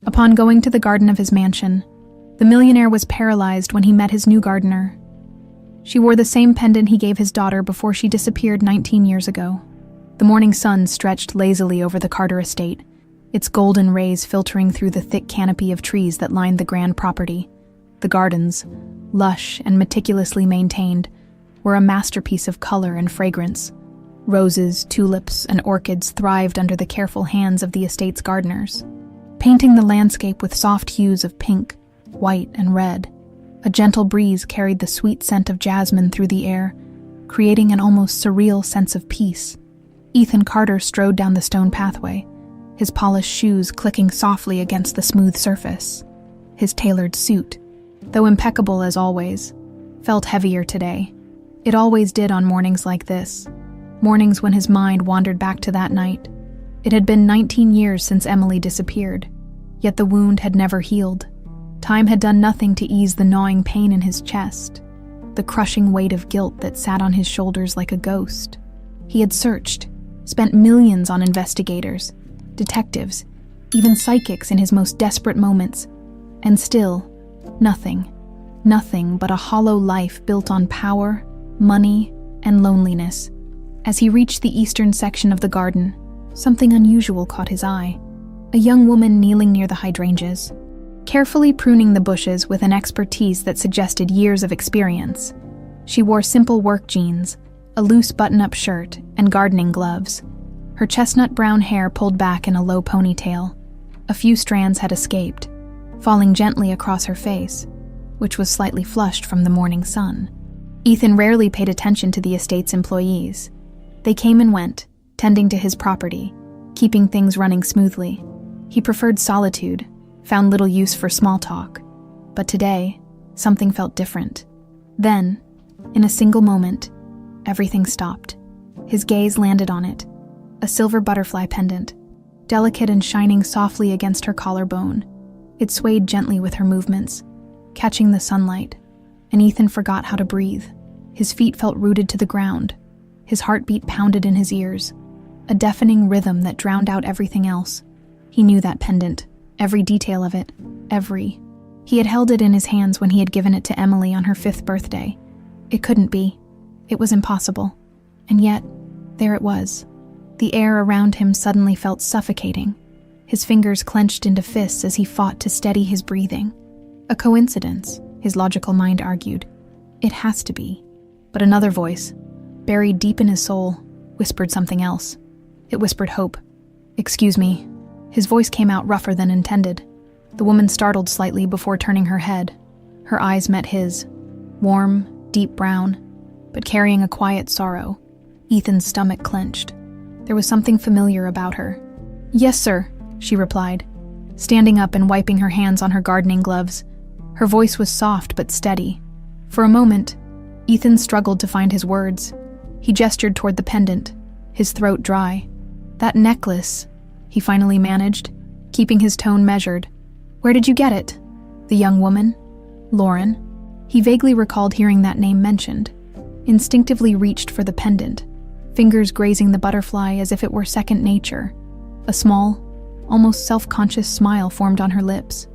Upon going to the garden of his mansion, the millionaire was paralyzed when he met his new gardener. She wore the same pendant he gave his daughter before she disappeared 19 years ago. The morning sun stretched lazily over the Carter estate, its golden rays filtering through the thick canopy of trees that lined the grand property. The gardens, lush and meticulously maintained, were a masterpiece of color and fragrance. Roses, tulips, and orchids thrived under the careful hands of the estate's gardeners, painting the landscape with soft hues of pink, white, and red. A gentle breeze carried the sweet scent of jasmine through the air, creating an almost surreal sense of peace. Ethan Carter strode down the stone pathway, his polished shoes clicking softly against the smooth surface. His tailored suit, though impeccable as always, felt heavier today. It always did on mornings like this, mornings when his mind wandered back to that night. It had been 19 years since Emily disappeared, yet the wound had never healed. Time had done nothing to ease the gnawing pain in his chest, the crushing weight of guilt that sat on his shoulders like a ghost. He had searched, spent millions on investigators, detectives, even psychics in his most desperate moments, and still, nothing but a hollow life built on power, money, and loneliness. As he reached the eastern section of the garden, something unusual caught his eye. A young woman kneeling near the hydrangeas, carefully pruning the bushes with an expertise that suggested years of experience. She wore simple work jeans, a loose button-up shirt, and gardening gloves. Her chestnut brown hair pulled back in a low ponytail. A few strands had escaped, falling gently across her face, which was slightly flushed from the morning sun. Ethan rarely paid attention to the estate's employees. They came and went, tending to his property, keeping things running smoothly. He preferred solitude, found little use for small talk. But today, something felt different. Then, in a single moment, everything stopped. His gaze landed on it, a silver butterfly pendant, delicate and shining softly against her collarbone. It swayed gently with her movements, catching the sunlight, and Ethan forgot how to breathe. His feet felt rooted to the ground. His heartbeat pounded in his ears, a deafening rhythm that drowned out everything else. He knew that pendant, every detail of it, He had held it in his hands when he had given it to Emily on her 5th birthday. It couldn't be. It was impossible. And yet, there it was. The air around him suddenly felt suffocating. His fingers clenched into fists as he fought to steady his breathing. A coincidence, his logical mind argued. It has to be. But another voice, buried deep in his soul, whispered something else. It whispered hope. "Excuse me." His voice came out rougher than intended. The woman startled slightly before turning her head. Her eyes met his, warm, deep brown, but carrying a quiet sorrow. Ethan's stomach clenched. There was something familiar about her. "Yes, sir," she replied, standing up and wiping her hands on her gardening gloves. Her voice was soft but steady. For a moment, Ethan struggled to find his words. He gestured toward the pendant, his throat dry. "That necklace," he finally managed, keeping his tone measured. "Where did you get it?" The young woman? Lauren? He vaguely recalled hearing that name mentioned. Instinctively reached for the pendant, fingers grazing the butterfly as if it were second nature. A small, almost self-conscious smile formed on her lips.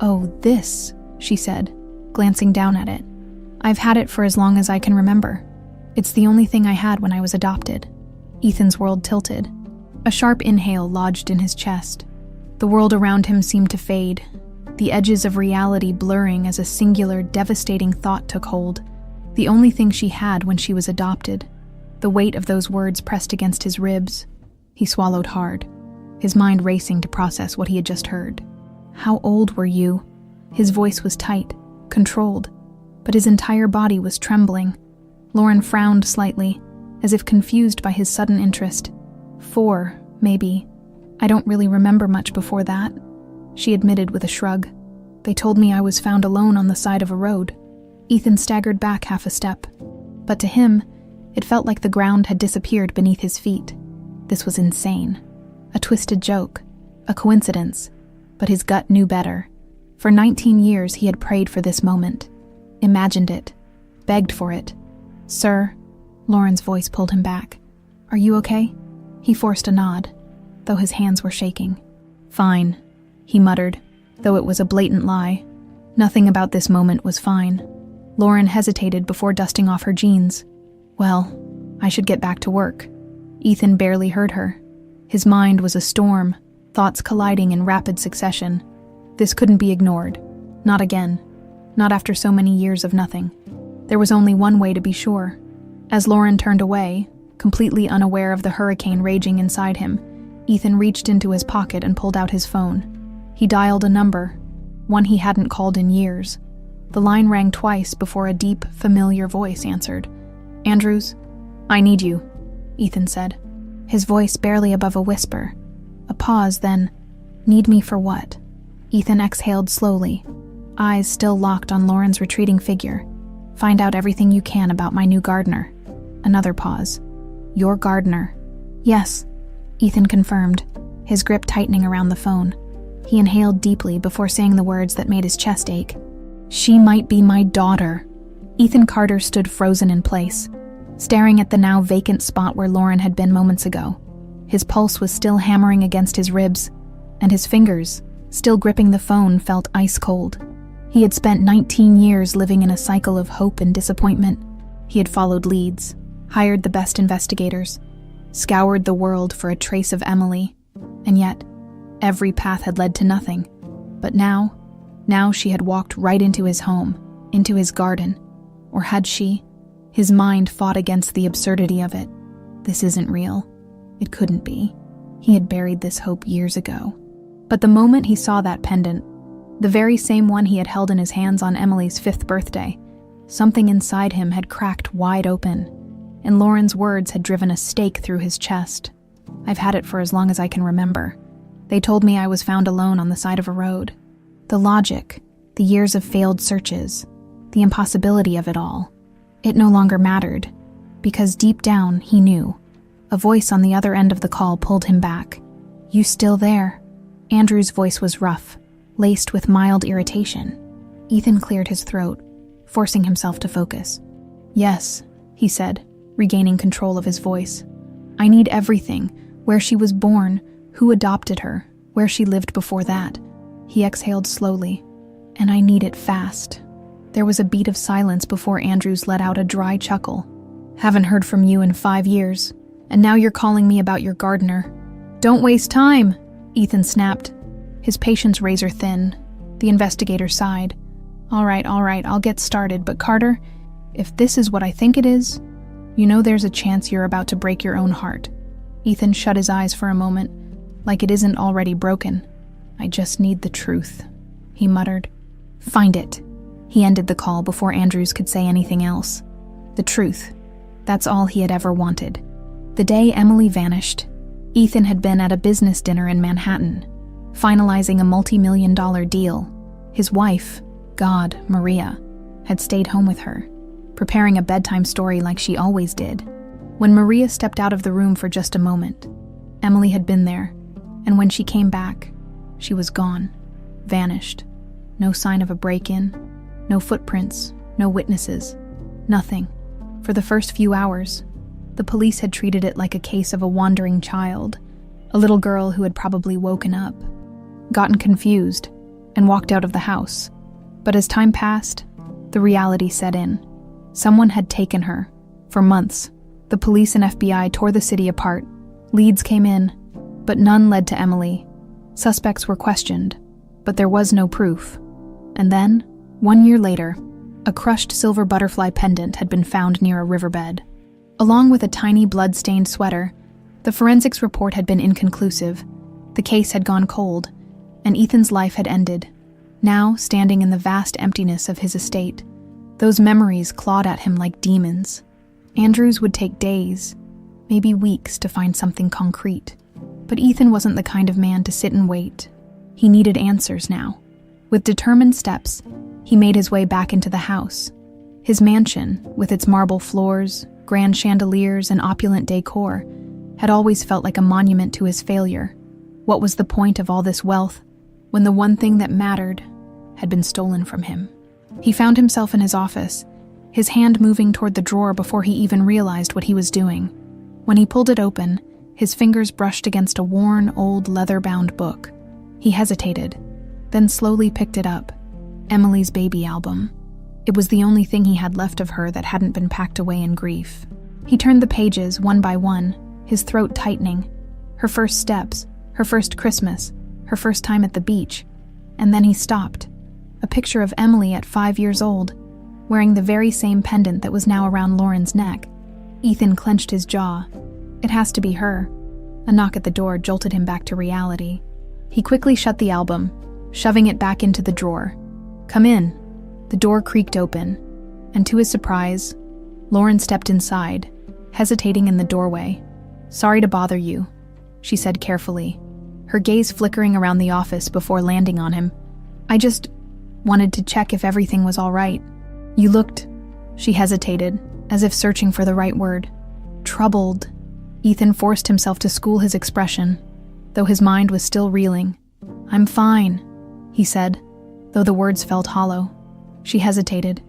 "Oh, this," she said, glancing down at it. "I've had it for as long as I can remember. It's the only thing I had when I was adopted." Ethan's world tilted. A sharp inhale lodged in his chest. The world around him seemed to fade, the edges of reality blurring as a singular, devastating thought took hold. The only thing she had when she was adopted. The weight of those words pressed against his ribs. He swallowed hard, his mind racing to process what he had just heard. "How old were you?" His voice was tight, controlled, but his entire body was trembling. Lauren frowned slightly, as if confused by his sudden interest. 4, maybe. I don't really remember much before that," she admitted with a shrug. "They told me I was found alone on the side of a road." Ethan staggered back half a step, but to him, it felt like the ground had disappeared beneath his feet. This was insane. A twisted joke, a coincidence, but his gut knew better. For 19 years he had prayed for this moment, imagined it, begged for it. "Sir," Lauren's voice pulled him back. "Are you okay?" He forced a nod, though his hands were shaking. "Fine," he muttered, though it was a blatant lie. Nothing about this moment was fine. Lauren hesitated before dusting off her jeans. Well, I should get back to work. Ethan barely heard her. His mind was a storm, thoughts colliding in rapid succession. This couldn't be ignored. Not again. Not after so many years of nothing. There was only one way to be sure. As Lauren turned away, completely unaware of the hurricane raging inside him, Ethan reached into his pocket and pulled out his phone. He dialed a number, one he hadn't called in years. The line rang twice before a deep, familiar voice answered. "Andrews, I need you," Ethan said, his voice barely above a whisper. A pause, then, "Need me for what?" Ethan exhaled slowly, eyes still locked on Lauren's retreating figure. "Find out everything you can about my new gardener." Another pause. "Your gardener?" "Yes," Ethan confirmed, his grip tightening around the phone. He inhaled deeply before saying the words that made his chest ache. "She might be my daughter." Ethan Carter stood frozen in place, staring at the now vacant spot where Lauren had been moments ago. His pulse was still hammering against his ribs, and his fingers, still gripping the phone, felt ice cold. He had spent 19 years living in a cycle of hope and disappointment. He had followed leads, hired the best investigators, scoured the world for a trace of Emily, and yet, every path had led to nothing. But now she had walked right into his home, into his garden. Or had she? His mind fought against the absurdity of it. This isn't real. It couldn't be. He had buried this hope years ago. But the moment he saw that pendant, the very same one he had held in his hands on Emily's 5th birthday, something inside him had cracked wide open, and Lauren's words had driven a stake through his chest. "I've had it for as long as I can remember. They told me I was found alone on the side of a road. The logic, the years of failed searches, the impossibility of it all. It no longer mattered, because deep down he knew. A voice on the other end of the call pulled him back. "You still there?" Andrew's voice was rough, laced with mild irritation. Ethan cleared his throat, forcing himself to focus. "Yes," he said, regaining control of his voice. "I need everything. Where she was born, who adopted her, where she lived before that." He exhaled slowly. "And I need it fast." There was a beat of silence before Andrews let out a dry chuckle. "Haven't heard from you in 5 years, and now you're calling me about your gardener." "Don't waste time," Ethan snapped, his patience razor thin. The investigator sighed. All right, I'll get started, but Carter, if this is what I think it is, you know there's a chance you're about to break your own heart." Ethan shut his eyes for a moment, like it isn't already broken. "I just need the truth," he muttered. "Find it." He ended the call before Andrews could say anything else. The truth. That's all he had ever wanted. The day Emily vanished, Ethan had been at a business dinner in Manhattan, finalizing a multi-million-dollar deal. His wife, God, Maria, had stayed home with her, preparing a bedtime story like she always did. When Maria stepped out of the room for just a moment, Emily had been there, and when she came back, she was gone, vanished. No sign of a break-in, no footprints, no witnesses, nothing. For the first few hours, the police had treated it like a case of a wandering child, a little girl who had probably woken up, gotten confused, and walked out of the house. But as time passed, the reality set in. Someone had taken her. For months, the police and FBI tore the city apart. Leads came in, but none led to Emily. Suspects were questioned, but there was no proof. And then, 1 year later, a crushed silver butterfly pendant had been found near a riverbed. Along with a tiny blood-stained sweater, the forensics report had been inconclusive. The case had gone cold, and Ethan's life had ended. Now, standing in the vast emptiness of his estate, those memories clawed at him like demons. Andrews would take days, maybe weeks, to find something concrete. But Ethan wasn't the kind of man to sit and wait. He needed answers now. With determined steps, he made his way back into the house. His mansion, with its marble floors, grand chandeliers, and opulent decor, had always felt like a monument to his failure. What was the point of all this wealth when the one thing that mattered had been stolen from him? He found himself in his office, his hand moving toward the drawer before he even realized what he was doing. When he pulled it open, his fingers brushed against a worn, old, leather-bound book. He hesitated. then slowly picked it up. Emily's baby album. It was the only thing he had left of her that hadn't been packed away in grief. He turned the pages one by one, his throat tightening. Her first steps, her first Christmas, her first time at the beach. And then he stopped. A picture of Emily at 5 years old, wearing the very same pendant that was now around Lauren's neck. Ethan clenched his jaw. It has to be her. A knock at the door jolted him back to reality. He quickly shut the album, shoving it back into the drawer. "Come in." The door creaked open, and to his surprise, Lauren stepped inside, hesitating in the doorway. "Sorry to bother you," she said carefully, her gaze flickering around the office before landing on him. "I just wanted to check if everything was all right." "You looked," she hesitated, as if searching for the right word. "Troubled." Ethan forced himself to school his expression, though his mind was still reeling. "I'm fine," he said, though the words felt hollow. She hesitated.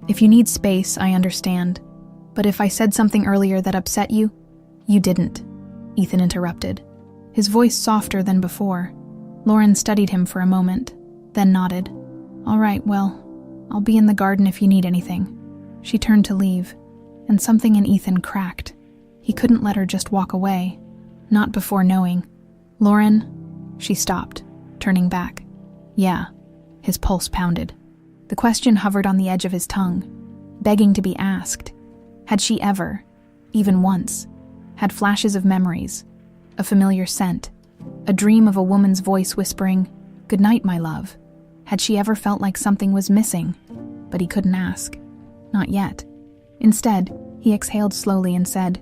"If you need space, I understand. But if I said something earlier that upset you?" "You didn't," Ethan interrupted, his voice softer than before. Lauren studied him for a moment, then nodded. "All right, well, I'll be in the garden if you need anything." She turned to leave, and something in Ethan cracked. He couldn't let her just walk away, not before knowing. "Lauren?" She stopped, turning back. "Yeah." His pulse pounded. The question hovered on the edge of his tongue, begging to be asked. Had she ever, even once, had flashes of memories, a familiar scent, a dream of a woman's voice whispering, "Good night, my love"? Had she ever felt like something was missing? But he couldn't ask. Not yet. Instead, he exhaled slowly and said,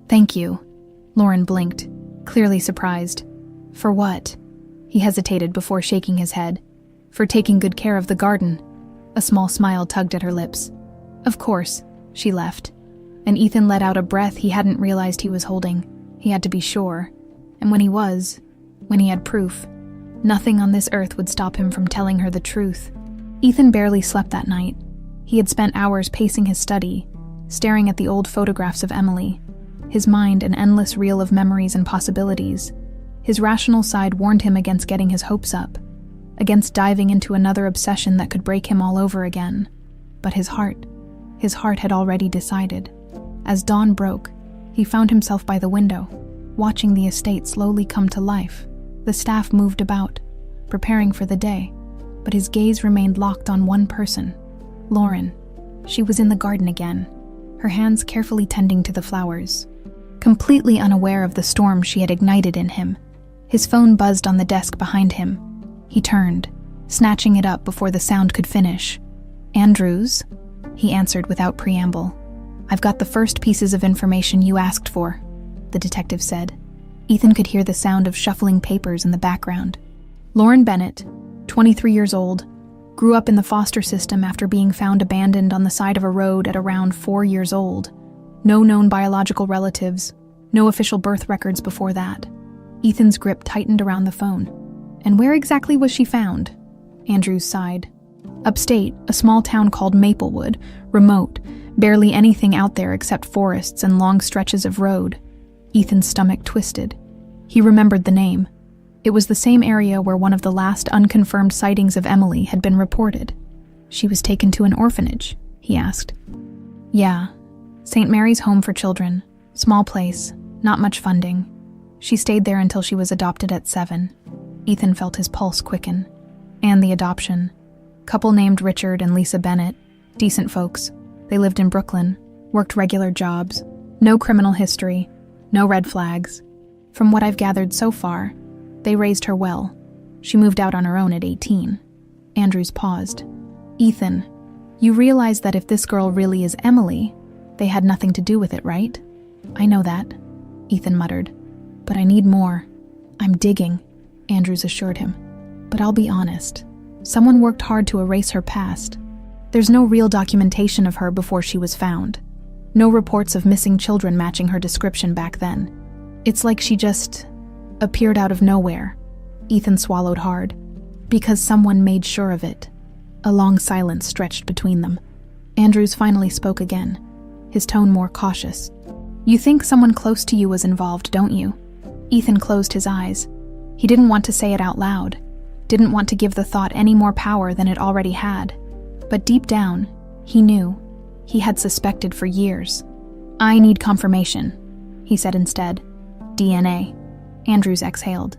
"Thank you." Lauren blinked, clearly surprised. "For what?" He hesitated before shaking his head. "For taking good care of the garden." A small smile tugged at her lips. "Of course," she left, and Ethan let out a breath he hadn't realized he was holding. He had to be sure. And when he had proof, nothing on this earth would stop him from telling her the truth. Ethan barely slept that night. He had spent hours pacing his study, staring at the old photographs of Emily, his mind an endless reel of memories and possibilities. His rational side warned him against getting his hopes up, against diving into another obsession that could break him all over again. But his heart had already decided. As dawn broke, he found himself by the window, watching the estate slowly come to life. The staff moved about, preparing for the day, but his gaze remained locked on one person, Lauren. She was in the garden again, her hands carefully tending to the flowers, completely unaware of the storm she had ignited in him. His phone buzzed on the desk behind him. He turned, snatching it up before the sound could finish. "Andrews?" he answered without preamble. "I've got the first pieces of information you asked for," the detective said. Ethan could hear the sound of shuffling papers in the background. Lauren Bennett, 23 years old, grew up in the foster system after being found abandoned on the side of a road at around 4 years old. No known biological relatives, no official birth records before that. Ethan's grip tightened around the phone. "And where exactly was she found?" Andrews sighed. "Upstate, a small town called Maplewood, remote, barely anything out there except forests and long stretches of road." Ethan's stomach twisted. He remembered the name. It was the same area where one of the last unconfirmed sightings of Emily had been reported. "She was taken to an orphanage?" he asked. "Yeah, St. Mary's Home for Children. Small place, not much funding. She stayed there until she was adopted at 7. Ethan felt his pulse quicken. And the adoption. Couple named Richard and Lisa Bennett. Decent folks. They lived in Brooklyn, worked regular jobs. No criminal history. No red flags. From what I've gathered so far, they raised her well. She moved out on her own at 18. Andrews paused. "Ethan, you realize that if this girl really is Emily, they had nothing to do with it, right?" "I know that," Ethan muttered. "But I need more." "I'm digging," Andrews assured him. "But I'll be honest. Someone worked hard to erase her past. There's no real documentation of her before she was found. No reports of missing children matching her description back then. It's like she just appeared out of nowhere." Ethan swallowed hard. "Because someone made sure of it." A long silence stretched between them. Andrews finally spoke again, his tone more cautious. "You think someone close to you was involved, don't you?" Ethan closed his eyes. He didn't want to say it out loud. didn't want to give the thought any more power than it already had. But deep down, he knew. He had suspected for years. "I need confirmation," he said instead. "DNA." Andrews exhaled.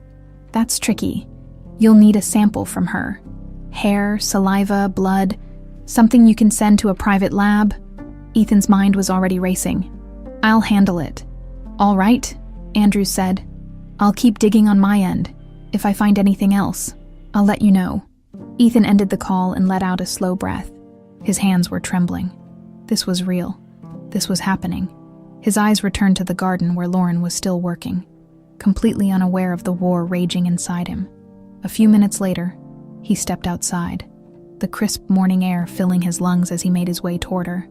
"That's tricky. You'll need a sample from her. Hair, saliva, blood, something you can send to a private lab." Ethan's mind was already racing. "I'll handle it." "All right," Andrews said. "I'll keep digging on my end. If I find anything else, I'll let you know." Ethan ended the call and let out a slow breath. His hands were trembling. This was real. This was happening. His eyes returned to the garden where Lauren was still working, completely unaware of the war raging inside him. A few minutes later, he stepped outside, the crisp morning air filling his lungs as he made his way toward her.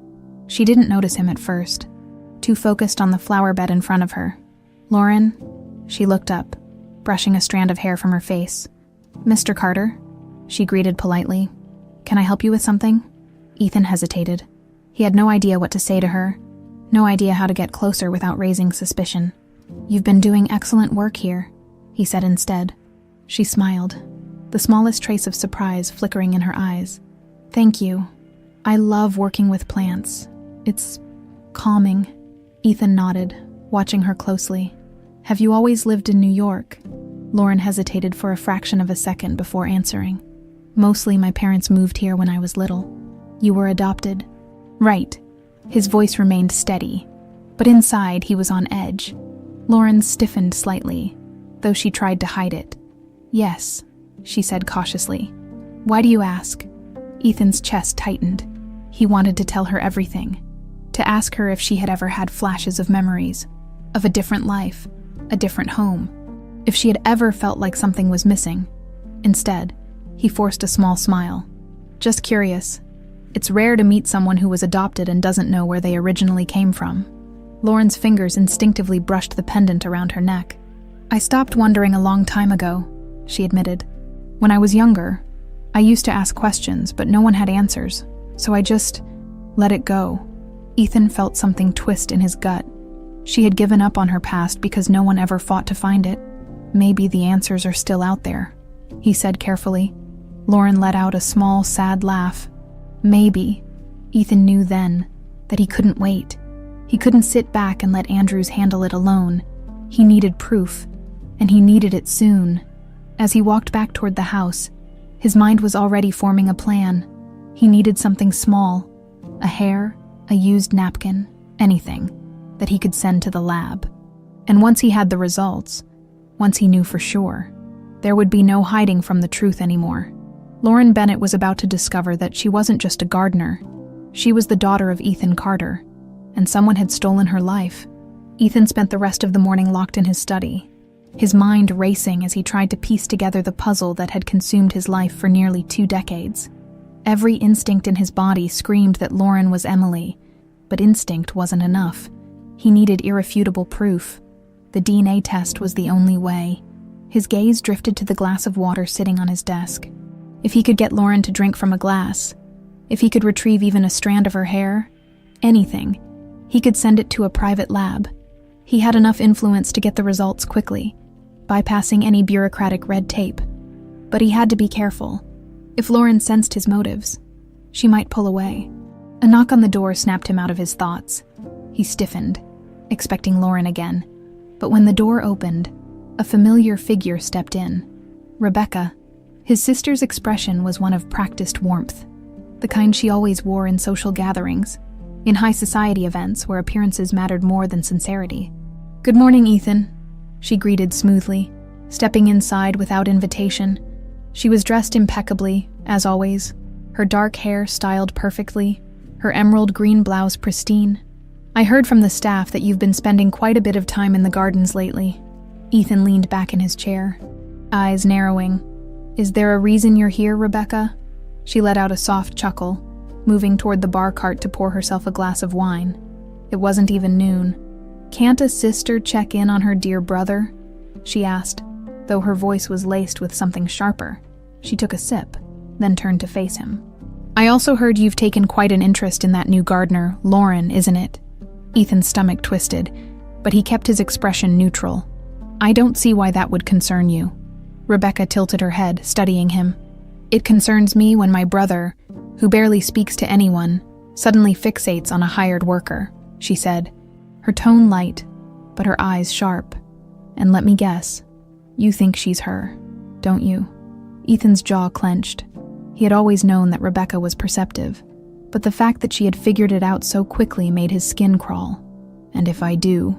She didn't notice him at first, too focused on the flower bed in front of her. "Lauren?" She looked up, brushing a strand of hair from her face. "Mr. Carter?" She greeted politely. "Can I help you with something?" Ethan hesitated. He had no idea what to say to her, no idea how to get closer without raising suspicion. "You've been doing excellent work here," he said instead. She smiled, the smallest trace of surprise flickering in her eyes. "Thank you. I love working with plants. It's calming." Ethan nodded, watching her closely. "Have you always lived in New York?" Lauren hesitated for a fraction of a second before answering. "Mostly my parents moved here when I was little." "You were adopted?" "Right." His voice remained steady, but inside he was on edge. Lauren stiffened slightly, though she tried to hide it. "Yes," she said cautiously. "Why do you ask?" Ethan's chest tightened. He wanted to tell her everything, to ask her if she had ever had flashes of memories, of a different life, a different home, if she had ever felt like something was missing. Instead, he forced a small smile. "Just curious. It's rare to meet someone who was adopted and doesn't know where they originally came from." Lauren's fingers instinctively brushed the pendant around her neck. "I stopped wondering a long time ago," she admitted. "When I was younger, I used to ask questions, but no one had answers, so I just let it go." Ethan felt something twist in his gut. She had given up on her past because no one ever fought to find it. "Maybe the answers are still out there," he said carefully. Lauren let out a small, sad laugh. Maybe. Ethan knew then that he couldn't wait. He couldn't sit back and let Andrews handle it alone. He needed proof, and he needed it soon. As he walked back toward the house, his mind was already forming a plan. He needed something small, a hair, a used napkin, anything that he could send to the lab. And once he had the results, once he knew for sure, there would be no hiding from the truth anymore. Lauren Bennett was about to discover that she wasn't just a gardener. She was the daughter of Ethan Carter, and someone had stolen her life. Ethan spent the rest of the morning locked in his study, his mind racing as he tried to piece together the puzzle that had consumed his life for nearly 2 decades. Every instinct in his body screamed that Lauren was Emily, but instinct wasn't enough. He needed irrefutable proof. The DNA test was the only way. His gaze drifted to the glass of water sitting on his desk. If he could get Lauren to drink from a glass, if he could retrieve even a strand of her hair, anything, he could send it to a private lab. He had enough influence to get the results quickly, bypassing any bureaucratic red tape. But he had to be careful. If Lauren sensed his motives, she might pull away. A knock on the door snapped him out of his thoughts. He stiffened, expecting Lauren again. But when the door opened, a familiar figure stepped in. Rebecca. His sister's expression was one of practiced warmth, the kind she always wore in social gatherings, in high society events where appearances mattered more than sincerity. "Good morning, Ethan," she greeted smoothly, stepping inside without invitation. She was dressed impeccably, as always, her dark hair styled perfectly, her emerald green blouse pristine. "I heard from the staff that you've been spending quite a bit of time in the gardens lately." Ethan leaned back in his chair, eyes narrowing. "Is there a reason you're here, Rebecca?" She let out a soft chuckle, moving toward the bar cart to pour herself a glass of wine. It wasn't even noon. "Can't a sister check in on her dear brother?" she asked, though her voice was laced with something sharper. She took a sip, then turned to face him. "I also heard you've taken quite an interest in that new gardener, Lauren, isn't it?" Ethan's stomach twisted, but he kept his expression neutral. "I don't see why that would concern you." Rebecca tilted her head, studying him. "It concerns me when my brother, who barely speaks to anyone, suddenly fixates on a hired worker," she said, her tone light, but her eyes sharp. "And let me guess, you think she's her, don't you?" Ethan's jaw clenched. He had always known that Rebecca was perceptive, but the fact that she had figured it out so quickly made his skin crawl. "And if I do?"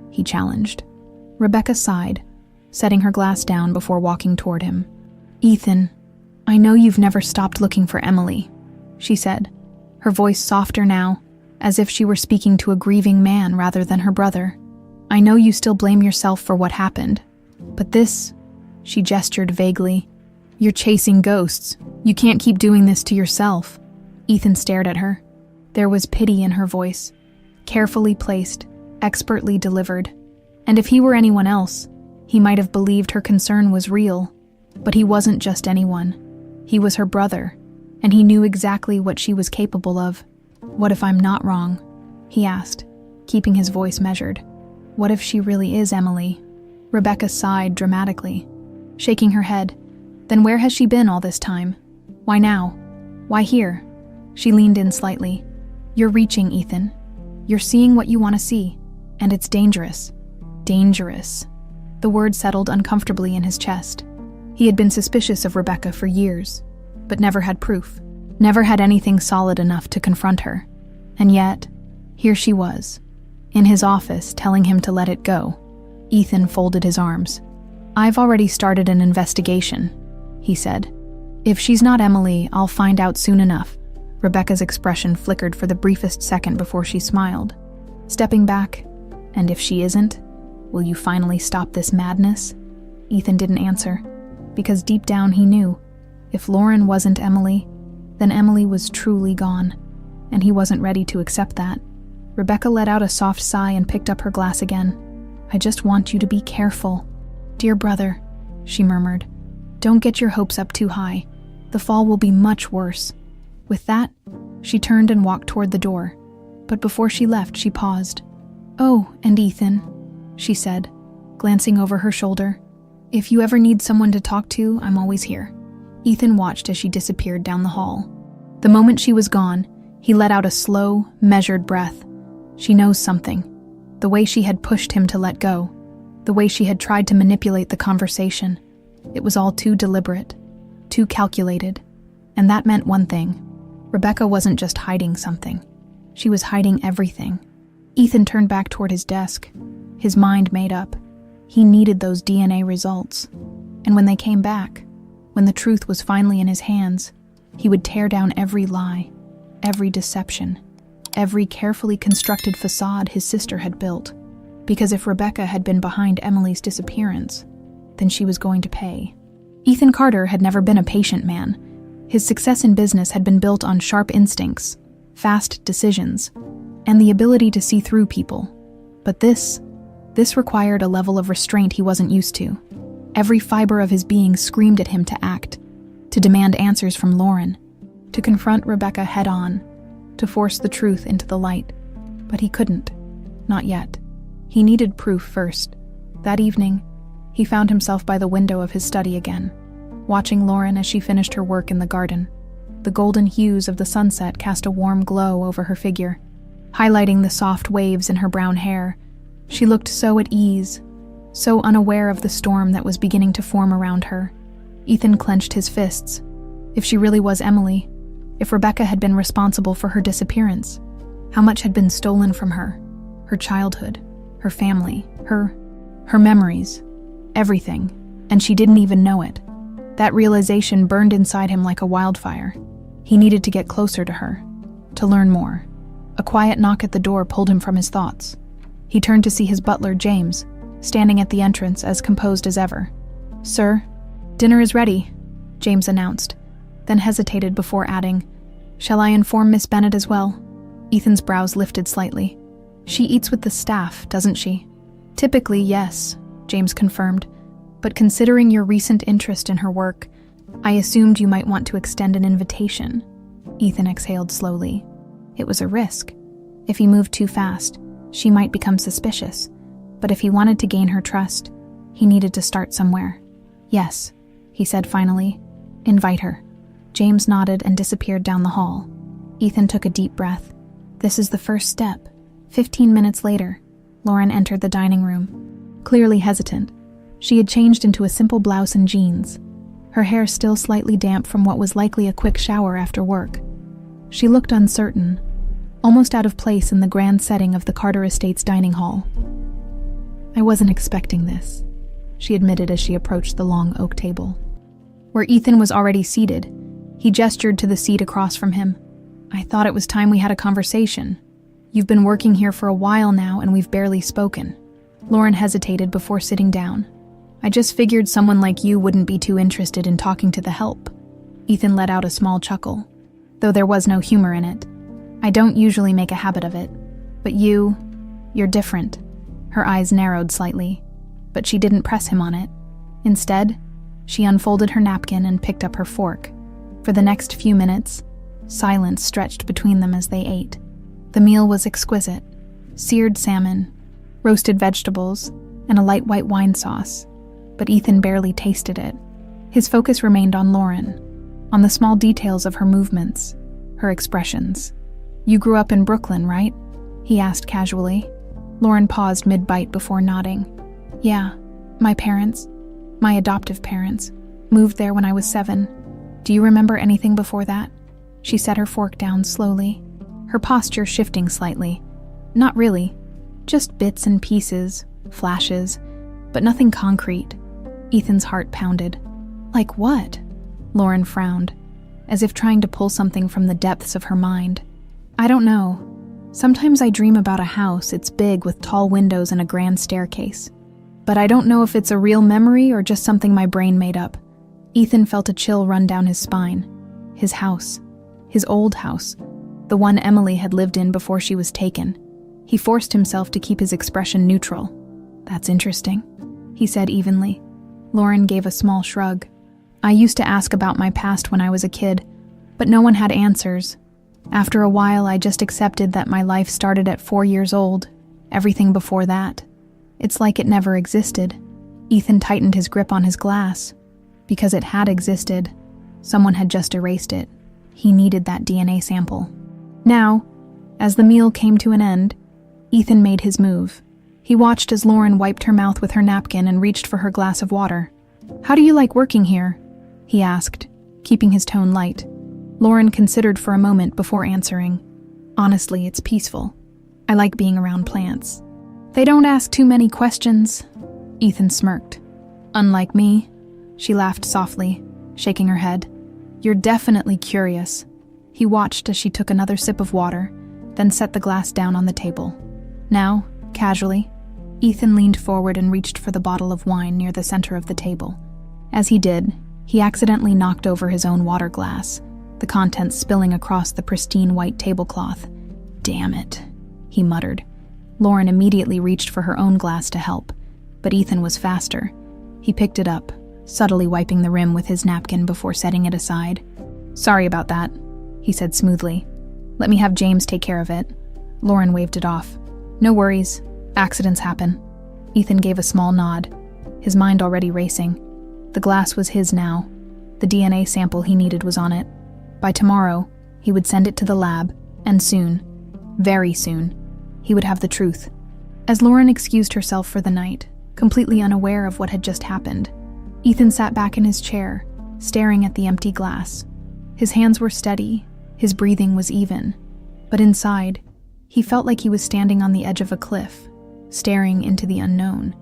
he challenged. Rebecca sighed, setting her glass down before walking toward him. "Ethan, I know you've never stopped looking for Emily," she said, her voice softer now, as if she were speaking to a grieving man rather than her brother. "I know you still blame yourself for what happened, but this," she gestured vaguely, "you're chasing ghosts. You can't keep doing this to yourself." Ethan stared at her. There was pity in her voice, carefully placed, expertly delivered. And if he were anyone else, he might have believed her concern was real. But he wasn't just anyone. He was her brother, and he knew exactly what she was capable of. "What if I'm not wrong?" he asked, keeping his voice measured. "What if she really is Emily?" Rebecca sighed dramatically, shaking her head. "Then where has she been all this time? Why now? Why here?" She leaned in slightly. "You're reaching, Ethan. You're seeing what you want to see, and it's dangerous." Dangerous. The word settled uncomfortably in his chest. He had been suspicious of Rebecca for years, but never had proof, never had anything solid enough to confront her. And yet, here she was, in his office telling him to let it go. Ethan folded his arms. "I've already started an investigation," he said. "If she's not Emily, I'll find out soon enough." Rebecca's expression flickered for the briefest second before she smiled, stepping back. "And if she isn't, will you finally stop this madness?" Ethan didn't answer, because deep down he knew, if Lauren wasn't Emily, then Emily was truly gone, and he wasn't ready to accept that. Rebecca let out a soft sigh and picked up her glass again. "I just want you to be careful, dear brother," she murmured. "Don't get your hopes up too high. The fall will be much worse." With that, she turned and walked toward the door, but before she left, she paused. "Oh, and Ethan," she said, glancing over her shoulder. "If you ever need someone to talk to, I'm always here." Ethan watched as she disappeared down the hall. The moment she was gone, he let out a slow, measured breath. She knows something. The way she had pushed him to let go. The way she had tried to manipulate the conversation. It was all too deliberate, too calculated. And that meant one thing. Rebecca wasn't just hiding something. She was hiding everything. Ethan turned back toward his desk, his mind made up. He needed those DNA results. And when they came back, when the truth was finally in his hands, he would tear down every lie, every deception, every carefully constructed facade his sister had built. Because if Rebecca had been behind Emily's disappearance, then she was going to pay. Ethan Carter had never been a patient man. His success in business had been built on sharp instincts, fast decisions, and the ability to see through people. But this required a level of restraint he wasn't used to. Every fiber of his being screamed at him to act, to demand answers from Lauren, to confront Rebecca head-on, to force the truth into the light. But he couldn't. Not yet. He needed proof first. That evening, he found himself by the window of his study again, watching Lauren as she finished her work in the garden. The golden hues of the sunset cast a warm glow over her figure, highlighting the soft waves in her brown hair. She looked so at ease, so unaware of the storm that was beginning to form around her. Ethan clenched his fists. If she really was Emily, if Rebecca had been responsible for her disappearance, how much had been stolen from her? Her childhood, her family, her memories, everything, and she didn't even know it. That realization burned inside him like a wildfire. He needed to get closer to her, to learn more. A quiet knock at the door pulled him from his thoughts. He turned to see his butler, James, standing at the entrance as composed as ever. "Sir, dinner is ready," James announced, then hesitated before adding, "Shall I inform Miss Bennet as well?" Ethan's brows lifted slightly. "She eats with the staff, doesn't she?" "Typically, yes," James confirmed, "but considering your recent interest in her work, I assumed you might want to extend an invitation." Ethan exhaled slowly. It was a risk. If he moved too fast, she might become suspicious. But if he wanted to gain her trust, he needed to start somewhere. "Yes," he said finally. "Invite her." James nodded and disappeared down the hall. Ethan took a deep breath. This is the first step. 15 minutes later, Lauren entered the dining room, clearly hesitant. She had changed into a simple blouse and jeans, her hair still slightly damp from what was likely a quick shower after work. She looked uncertain, almost out of place in the grand setting of the Carter Estate's dining hall. "I wasn't expecting this," she admitted as she approached the long oak table. Where Ethan was already seated, he gestured to the seat across from him. "I thought it was time we had a conversation. You've been working here for a while now and we've barely spoken." Lauren hesitated before sitting down. "I just figured someone like you wouldn't be too interested in talking to the help." Ethan let out a small chuckle, though there was no humor in it. "I don't usually make a habit of it, but you're different." Her eyes narrowed slightly, but she didn't press him on it. Instead, she unfolded her napkin and picked up her fork. For the next few minutes, silence stretched between them as they ate. The meal was exquisite. Seared salmon, roasted vegetables, and a light white wine sauce. But Ethan barely tasted it. His focus remained on Lauren, on the small details of her movements, her expressions. "You grew up in Brooklyn, right?" he asked casually. Lauren paused mid-bite before nodding. "Yeah, my adoptive parents, moved there when I was 7. Do you remember anything before that?" She set her fork down slowly, her posture shifting slightly. "Not really. Just bits and pieces, flashes, but nothing concrete." Ethan's heart pounded. "Like what?" Lauren frowned, as if trying to pull something from the depths of her mind. "I don't know. Sometimes I dream about a house. It's big with tall windows and a grand staircase. But I don't know if it's a real memory or just something my brain made up." Ethan felt a chill run down his spine. His house. His old house. The one Emily had lived in before she was taken. He forced himself to keep his expression neutral. "That's interesting," he said evenly. Lauren gave a small shrug. "I used to ask about my past when I was a kid, but no one had answers. After a while, I just accepted that my life started at 4 years old, everything before that. It's like it never existed." Ethan tightened his grip on his glass. Because it had existed, someone had just erased it. He needed that DNA sample. Now, as the meal came to an end, Ethan made his move. He watched as Lauren wiped her mouth with her napkin and reached for her glass of water. "How do you like working here?" he asked, keeping his tone light. Lauren considered for a moment before answering. "Honestly, it's peaceful. I like being around plants. They don't ask too many questions." Ethan smirked. "Unlike me," she laughed softly, shaking her head. "You're definitely curious." He watched as she took another sip of water, then set the glass down on the table. Now, casually, Ethan leaned forward and reached for the bottle of wine near the center of the table. As he did, he accidentally knocked over his own water glass, the contents spilling across the pristine white tablecloth. "Damn it," he muttered. Lauren immediately reached for her own glass to help, but Ethan was faster. He picked it up, subtly wiping the rim with his napkin before setting it aside. "Sorry about that," he said smoothly. "Let me have James take care of it." Lauren waved it off. "No worries. Accidents happen." Ethan gave a small nod, his mind already racing. The glass was his now. The DNA sample he needed was on it. By tomorrow, he would send it to the lab, and soon, very soon, he would have the truth. As Lauren excused herself for the night, completely unaware of what had just happened, Ethan sat back in his chair, staring at the empty glass. His hands were steady, his breathing was even, but inside, he felt like he was standing on the edge of a cliff, staring into the unknown,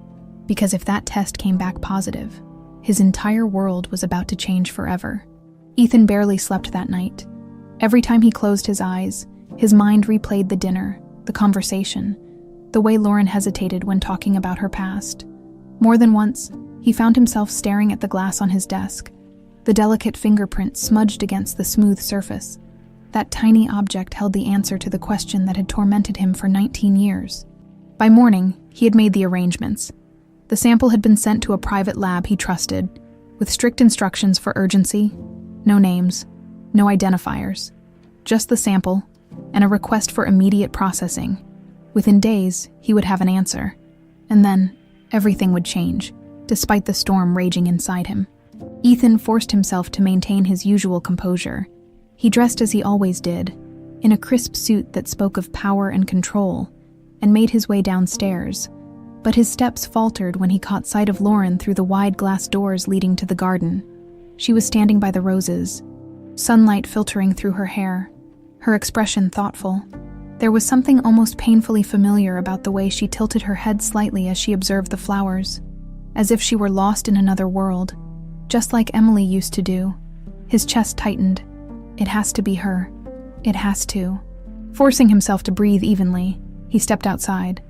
because if that test came back positive, his entire world was about to change forever. Ethan barely slept that night. Every time he closed his eyes, his mind replayed the dinner, the conversation, the way Lauren hesitated when talking about her past. More than once, he found himself staring at the glass on his desk, the delicate fingerprint smudged against the smooth surface. That tiny object held the answer to the question that had tormented him for 19 years. By morning, he had made the arrangements. The sample had been sent to a private lab he trusted, with strict instructions for urgency, no names, no identifiers, just the sample, and a request for immediate processing. Within days, he would have an answer, and then everything would change, despite the storm raging inside him. Ethan forced himself to maintain his usual composure. He dressed as he always did, in a crisp suit that spoke of power and control, and made his way downstairs. But his steps faltered when he caught sight of Lauren through the wide glass doors leading to the garden. She was standing by the roses, sunlight filtering through her hair, her expression thoughtful. There was something almost painfully familiar about the way she tilted her head slightly as she observed the flowers, as if she were lost in another world, just like Emily used to do. His chest tightened. It has to be her. It has to. Forcing himself to breathe evenly, he stepped outside.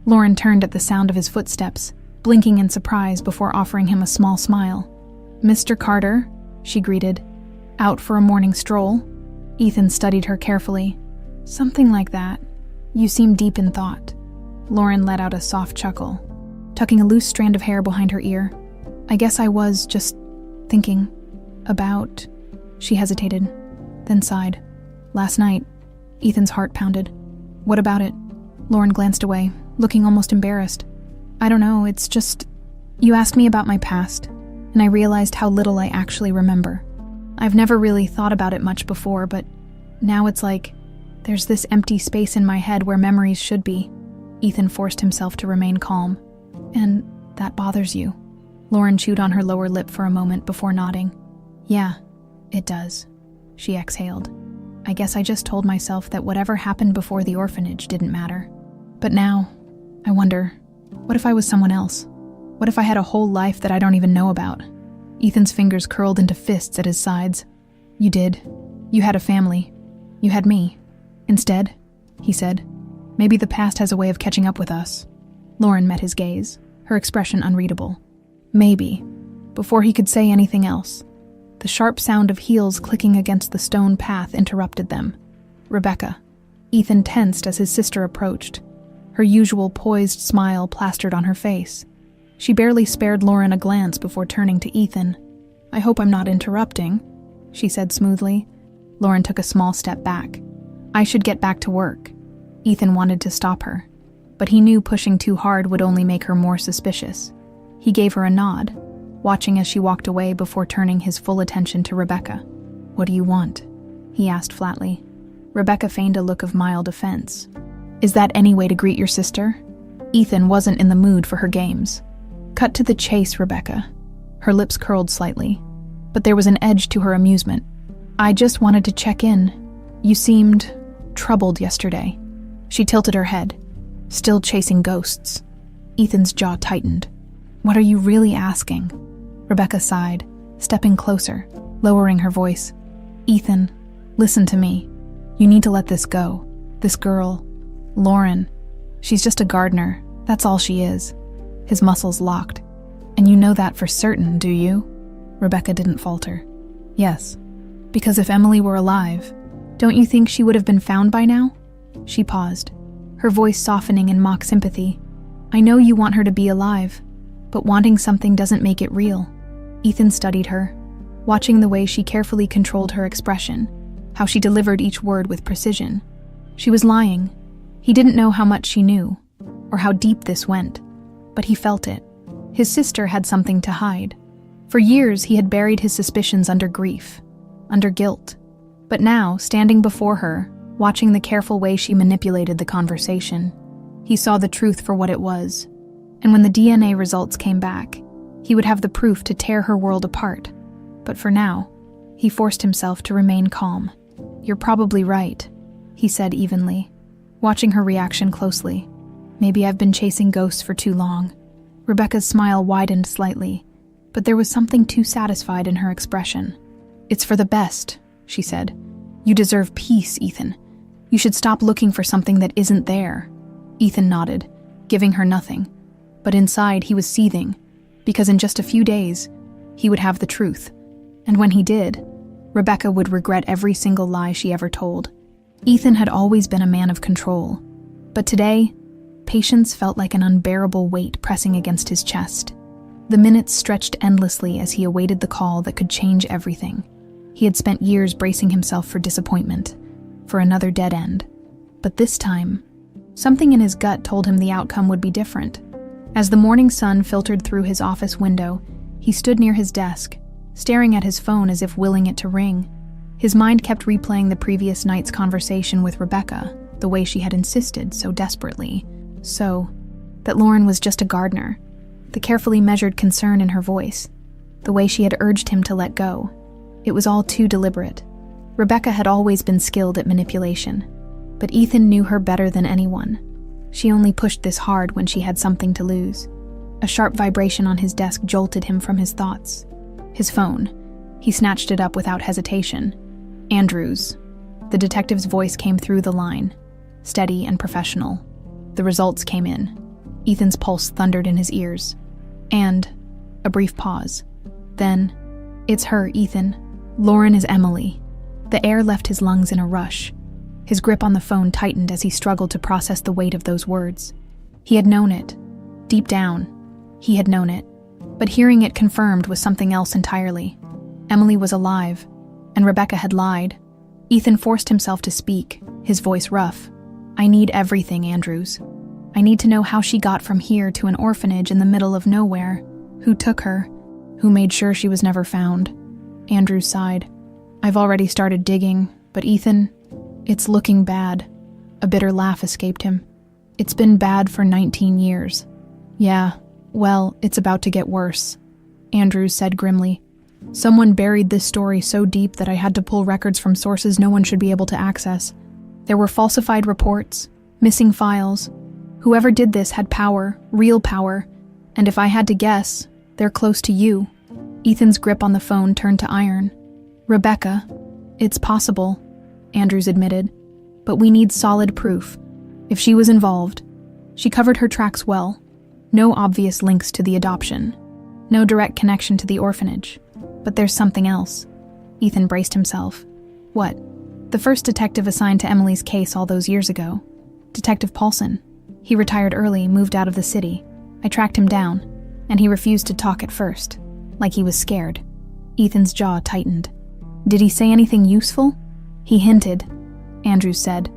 Lauren turned at the sound of his footsteps, blinking in surprise before offering him a small smile. "Mr. Carter," she greeted. "Out for a morning stroll?" Ethan studied her carefully. "Something like that. You seem deep in thought." Lauren let out a soft chuckle, tucking a loose strand of hair behind her ear. "I guess I was just thinking about..." She hesitated, then sighed. "Last night." Ethan's heart pounded. "What about it?" Lauren glanced away, looking almost embarrassed. "I don't know, it's just... You asked me about my past, and I realized how little I actually remember. I've never really thought about it much before, but now it's like there's this empty space in my head where memories should be." Ethan forced himself to remain calm. "And that bothers you?" Lauren chewed on her lower lip for a moment before nodding. "Yeah, it does," she exhaled. "I guess I just told myself that whatever happened before the orphanage didn't matter. But now, I wonder, what if I was someone else? What if I had a whole life that I don't even know about?" Ethan's fingers curled into fists at his sides. "You did. You had a family. You had me. Instead," he said, "maybe the past has a way of catching up with us." Lauren met his gaze, her expression unreadable. "Maybe," before he could say anything else. The sharp sound of heels clicking against the stone path interrupted them. "Rebecca." Ethan tensed as his sister approached, her usual poised smile plastered on her face. She barely spared Lauren a glance before turning to Ethan. "I hope I'm not interrupting," she said smoothly. Lauren took a small step back. "I should get back to work." Ethan wanted to stop her, but he knew pushing too hard would only make her more suspicious. He gave her a nod, watching as she walked away before turning his full attention to Rebecca. "What do you want?" he asked flatly. Rebecca feigned a look of mild offense. "Is that any way to greet your sister?" Ethan wasn't in the mood for her games. "Cut to the chase, Rebecca." Her lips curled slightly, but there was an edge to her amusement. "I just wanted to check in. You seemed troubled yesterday." She tilted her head. "Still chasing ghosts." Ethan's jaw tightened. "What are you really asking?" Rebecca sighed, stepping closer, lowering her voice. "Ethan, listen to me. You need to let this go. This girl, Lauren, she's just a gardener. That's all she is." His muscles locked. "And you know that for certain, do you?" Rebecca didn't falter. "Yes. Because if Emily were alive, don't you think she would have been found by now?" She paused, her voice softening in mock sympathy. "I know you want her to be alive, but wanting something doesn't make it real." Ethan studied her, watching the way she carefully controlled her expression, how she delivered each word with precision. She was lying. He didn't know how much she knew, or how deep this went, but he felt it. His sister had something to hide. For years he had buried his suspicions under grief, under guilt. But now, standing before her, watching the careful way she manipulated the conversation, he saw the truth for what it was. And when the DNA results came back, he would have the proof to tear her world apart. But for now, he forced himself to remain calm. "You're probably right," he said evenly, watching her reaction closely. "Maybe I've been chasing ghosts for too long." Rebecca's smile widened slightly, but there was something too satisfied in her expression. "It's for the best," she said. "You deserve peace, Ethan. You should stop looking for something that isn't there." Ethan nodded, giving her nothing. But inside he was seething, because in just a few days, he would have the truth. And when he did, Rebecca would regret every single lie she ever told. Ethan had always been a man of control, but today, patience felt like an unbearable weight pressing against his chest. The minutes stretched endlessly as he awaited the call that could change everything. He had spent years bracing himself for disappointment, for another dead end. But this time, something in his gut told him the outcome would be different. As the morning sun filtered through his office window, he stood near his desk, staring at his phone as if willing it to ring. His mind kept replaying the previous night's conversation with Rebecca, the way she had insisted so desperately, that Lauren was just a gardener, the carefully measured concern in her voice, the way she had urged him to let go. It was all too deliberate. Rebecca had always been skilled at manipulation, but Ethan knew her better than anyone. She only pushed this hard when she had something to lose. A sharp vibration on his desk jolted him from his thoughts. His phone. He snatched it up without hesitation. Andrews. The detective's voice came through the line, steady and professional. The results came in. Ethan's pulse thundered in his ears. And a brief pause. Then, "It's her, Ethan. Lauren is Emily." The air left his lungs in a rush. His grip on the phone tightened as he struggled to process the weight of those words. He had known it. Deep down, he had known it. But hearing it confirmed was something else entirely. Emily was alive, and Rebecca had lied. Ethan forced himself to speak, his voice rough. "I need everything, Andrews. I need to know how she got from here to an orphanage in the middle of nowhere. Who took her? Who made sure she was never found?" Andrews sighed. "I've already started digging, but Ethan, it's looking bad." A bitter laugh escaped him. "It's been bad for 19 years. "Yeah, well, it's about to get worse," Andrews said grimly. "Someone buried this story so deep that I had to pull records from sources no one should be able to access. There were falsified reports, missing files. Whoever did this had power, real power, and if I had to guess, they're close to you." Ethan's grip on the phone turned to iron. "Rebecca, it's possible," Andrews admitted, "but we need solid proof. If she was involved, she covered her tracks well. No obvious links to the adoption. No direct connection to the orphanage. But there's something else." Ethan braced himself. "What?" "The first detective assigned to Emily's case all those years ago. Detective Paulson. He retired early, moved out of the city. I tracked him down, and he refused to talk at first, like he was scared." Ethan's jaw tightened. "Did he say anything useful?" "He hinted," Andrews said.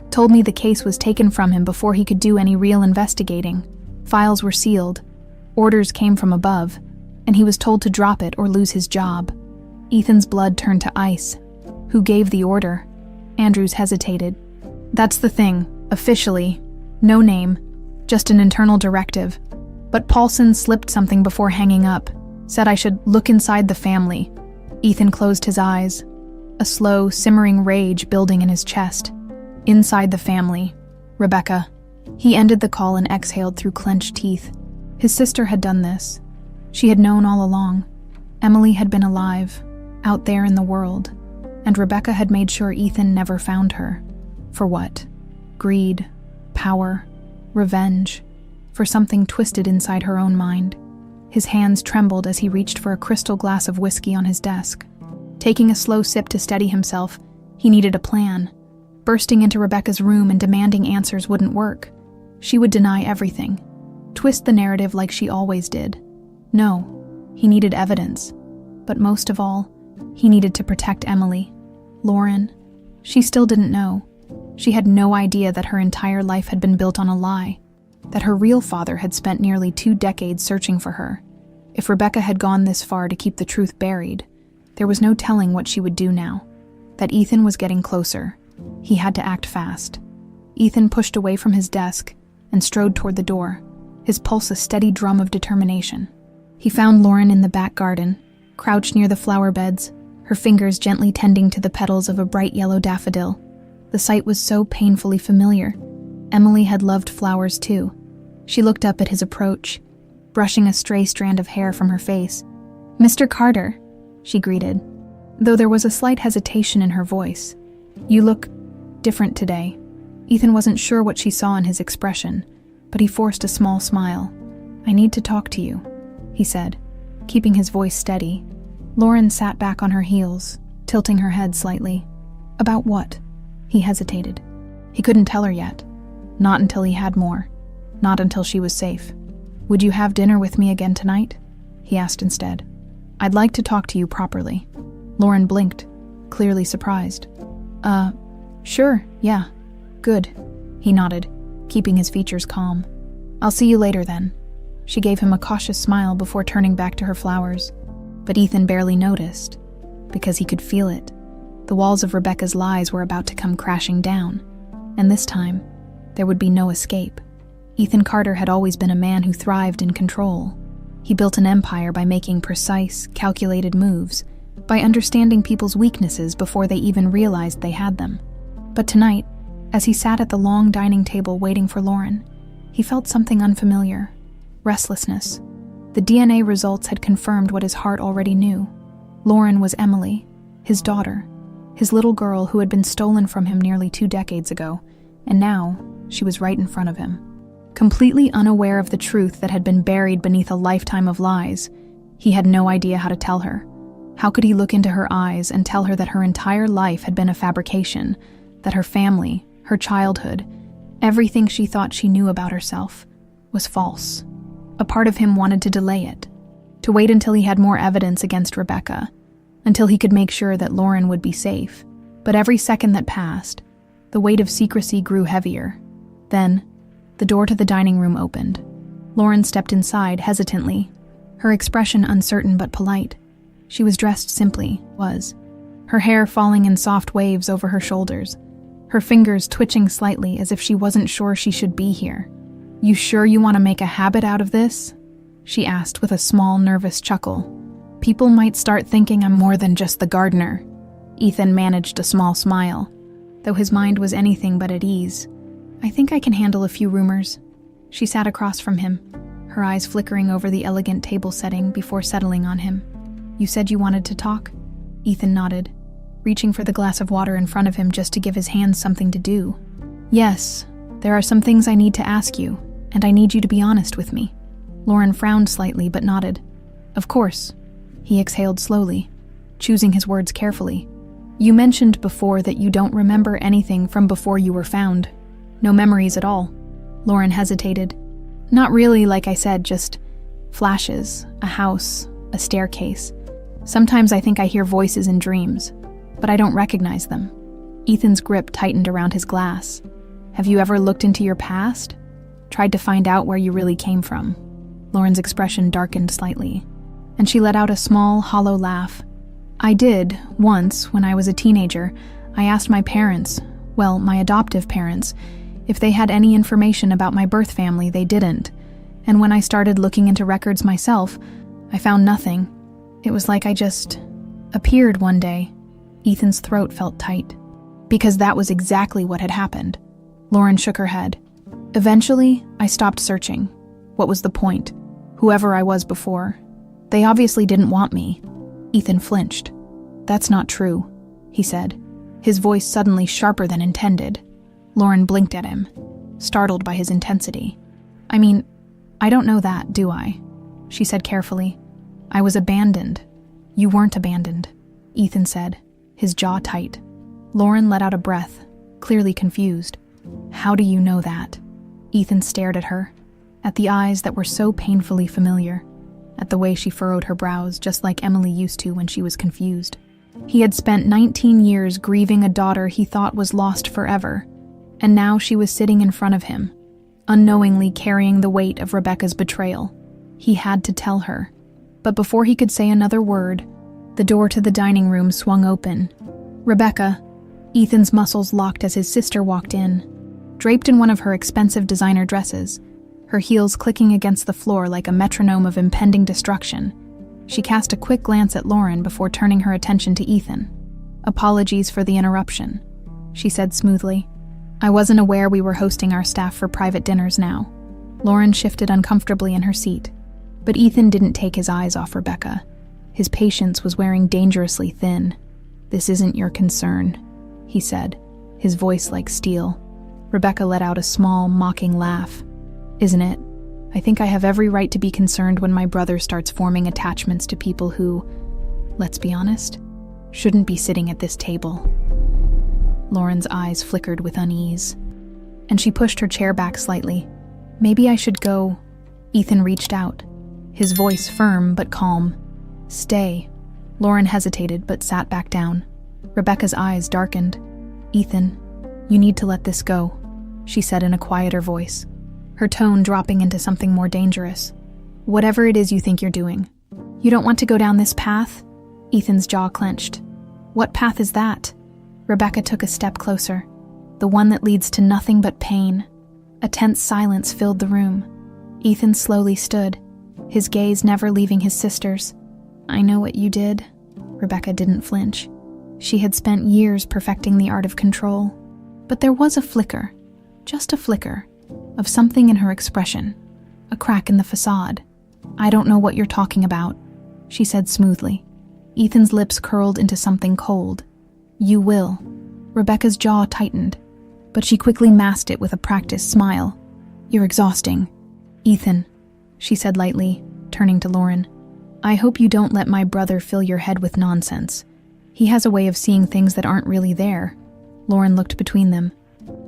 "Told me the case was taken from him before he could do any real investigating. Files were sealed. Orders came from above, and he was told to drop it or lose his job." Ethan's blood turned to ice. "Who gave the order?" Andrews hesitated. "That's the thing, officially. No name, just an internal directive. But Paulson slipped something before hanging up, said I should look inside the family." Ethan closed his eyes, a slow, simmering rage building in his chest. "Inside the family. Rebecca." He ended the call and exhaled through clenched teeth. His sister had done this. She had known all along. Emily had been alive, out there in the world, and Rebecca had made sure Ethan never found her. For what? Greed, power, revenge, for something twisted inside her own mind. His hands trembled as he reached for a crystal glass of whiskey on his desk. Taking a slow sip to steady himself, he needed a plan. Bursting into Rebecca's room and demanding answers wouldn't work. She would deny everything, twist the narrative like she always did. No, he needed evidence. But most of all, he needed to protect Emily. Lauren, she still didn't know. She had no idea that her entire life had been built on a lie, that her real father had spent nearly 2 decades searching for her. If Rebecca had gone this far to keep the truth buried, there was no telling what she would do now. That Ethan was getting closer. He had to act fast. Ethan pushed away from his desk and strode toward the door, his pulse a steady drum of determination. He found Lauren in the back garden, crouched near the flower beds, her fingers gently tending to the petals of a bright yellow daffodil. The sight was so painfully familiar. Emily had loved flowers too. She looked up at his approach, brushing a stray strand of hair from her face. "Mr. Carter," she greeted, though there was a slight hesitation in her voice. "You look different today." Ethan wasn't sure what she saw in his expression, but he forced a small smile. "I need to talk to you," he said, keeping his voice steady. Lauren sat back on her heels, tilting her head slightly. "About what?" He hesitated. He couldn't tell her yet. Not until he had more. Not until she was safe. "Would you have dinner with me again tonight?" he asked instead. "I'd like to talk to you properly." Lauren blinked, clearly surprised. Sure, yeah. Good." He nodded, keeping his features calm. "I'll see you later then." She gave him a cautious smile before turning back to her flowers. But Ethan barely noticed, because he could feel it. The walls of Rebecca's lies were about to come crashing down, and this time, there would be no escape. Ethan Carter had always been a man who thrived in control. He built an empire by making precise, calculated moves, by understanding people's weaknesses before they even realized they had them. But tonight, as he sat at the long dining table waiting for Lauren, he felt something unfamiliar: restlessness. The DNA results had confirmed what his heart already knew. Lauren was Emily, his daughter, his little girl who had been stolen from him nearly 2 decades ago, and now she was right in front of him. Completely unaware of the truth that had been buried beneath a lifetime of lies, he had no idea how to tell her. How could he look into her eyes and tell her that her entire life had been a fabrication, that her family, her childhood, everything she thought she knew about herself, was false? A part of him wanted to delay it, to wait until he had more evidence against Rebecca, until he could make sure that Lauren would be safe. But every second that passed, the weight of secrecy grew heavier. Then, the door to the dining room opened. Lauren stepped inside hesitantly, her expression uncertain but polite. She was dressed simply, her hair falling in soft waves over her shoulders, her fingers twitching slightly as if she wasn't sure she should be here. "You sure you want to make a habit out of this?" she asked with a small, nervous chuckle. "People might start thinking I'm more than just the gardener." Ethan managed a small smile, though his mind was anything but at ease. "I think I can handle a few rumors." She sat across from him, her eyes flickering over the elegant table setting before settling on him. "You said you wanted to talk?" Ethan nodded, reaching for the glass of water in front of him just to give his hands something to do. "Yes, there are some things I need to ask you, and I need you to be honest with me." Lauren frowned slightly but nodded. "Of course." He exhaled slowly, choosing his words carefully. "You mentioned before that you don't remember anything from before you were found. No memories at all." Lauren hesitated. "Not really, like I said, just flashes, a house, a staircase. Sometimes I think I hear voices in dreams, but I don't recognize them." Ethan's grip tightened around his glass. "Have you ever looked into your past? Tried to find out where you really came from?" Lauren's expression darkened slightly, and she let out a small, hollow laugh. "I did, once, when I was a teenager. I asked my parents, my adoptive parents, if they had any information about my birth family. They didn't. And when I started looking into records myself, I found nothing. It was like I just appeared one day." Ethan's throat felt tight. "Because that was exactly what had happened." Lauren shook her head. "Eventually, I stopped searching. What was the point? Whoever I was before. They obviously didn't want me." Ethan flinched. "That's not true," he said, his voice suddenly sharper than intended. Lauren blinked at him, startled by his intensity. "I mean, I don't know that, do I?" she said carefully. "I was abandoned." "You weren't abandoned," Ethan said, his jaw tight. Lauren let out a breath, clearly confused. "How do you know that?" Ethan stared at her, at the eyes that were so painfully familiar, at the way she furrowed her brows just like Emily used to when she was confused. He had spent 19 years grieving a daughter he thought was lost forever, and now she was sitting in front of him, unknowingly carrying the weight of Rebecca's betrayal. He had to tell her. But before he could say another word, the door to the dining room swung open. "Rebecca," Ethan's muscles locked as his sister walked in, draped in one of her expensive designer dresses, her heels clicking against the floor like a metronome of impending destruction. She cast a quick glance at Lauren before turning her attention to Ethan. "Apologies for the interruption," she said smoothly. "I wasn't aware we were hosting our staff for private dinners now." Lauren shifted uncomfortably in her seat, but Ethan didn't take his eyes off Rebecca. His patience was wearing dangerously thin. "This isn't your concern," he said, his voice like steel. Rebecca let out a small, mocking laugh. "Isn't it? I think I have every right to be concerned when my brother starts forming attachments to people who, let's be honest, shouldn't be sitting at this table." Lauren's eyes flickered with unease, and she pushed her chair back slightly. "Maybe I should go." Ethan reached out, his voice firm but calm. "Stay." Lauren hesitated but sat back down. Rebecca's eyes darkened. "Ethan, you need to let this go," she said in a quieter voice, her tone dropping into something more dangerous. "Whatever it is you think you're doing, You don't want to go down this path? Ethan's jaw clenched. What path is that? Rebecca took a step closer. The one that leads to nothing but pain. A tense silence filled the room. Ethan slowly stood, his gaze never leaving his sister's. I know what you did. Rebecca didn't flinch. She had spent years perfecting the art of control. But there was a flicker, just a flicker, of something in her expression, a crack in the facade. I don't know what you're talking about, she said smoothly. Ethan's lips curled into something cold. You will. Rebecca's jaw tightened, but she quickly masked it with a practiced smile. You're exhausting. Ethan, she said lightly, turning to Lauren. I hope you don't let my brother fill your head with nonsense. He has a way of seeing things that aren't really there. Lauren looked between them,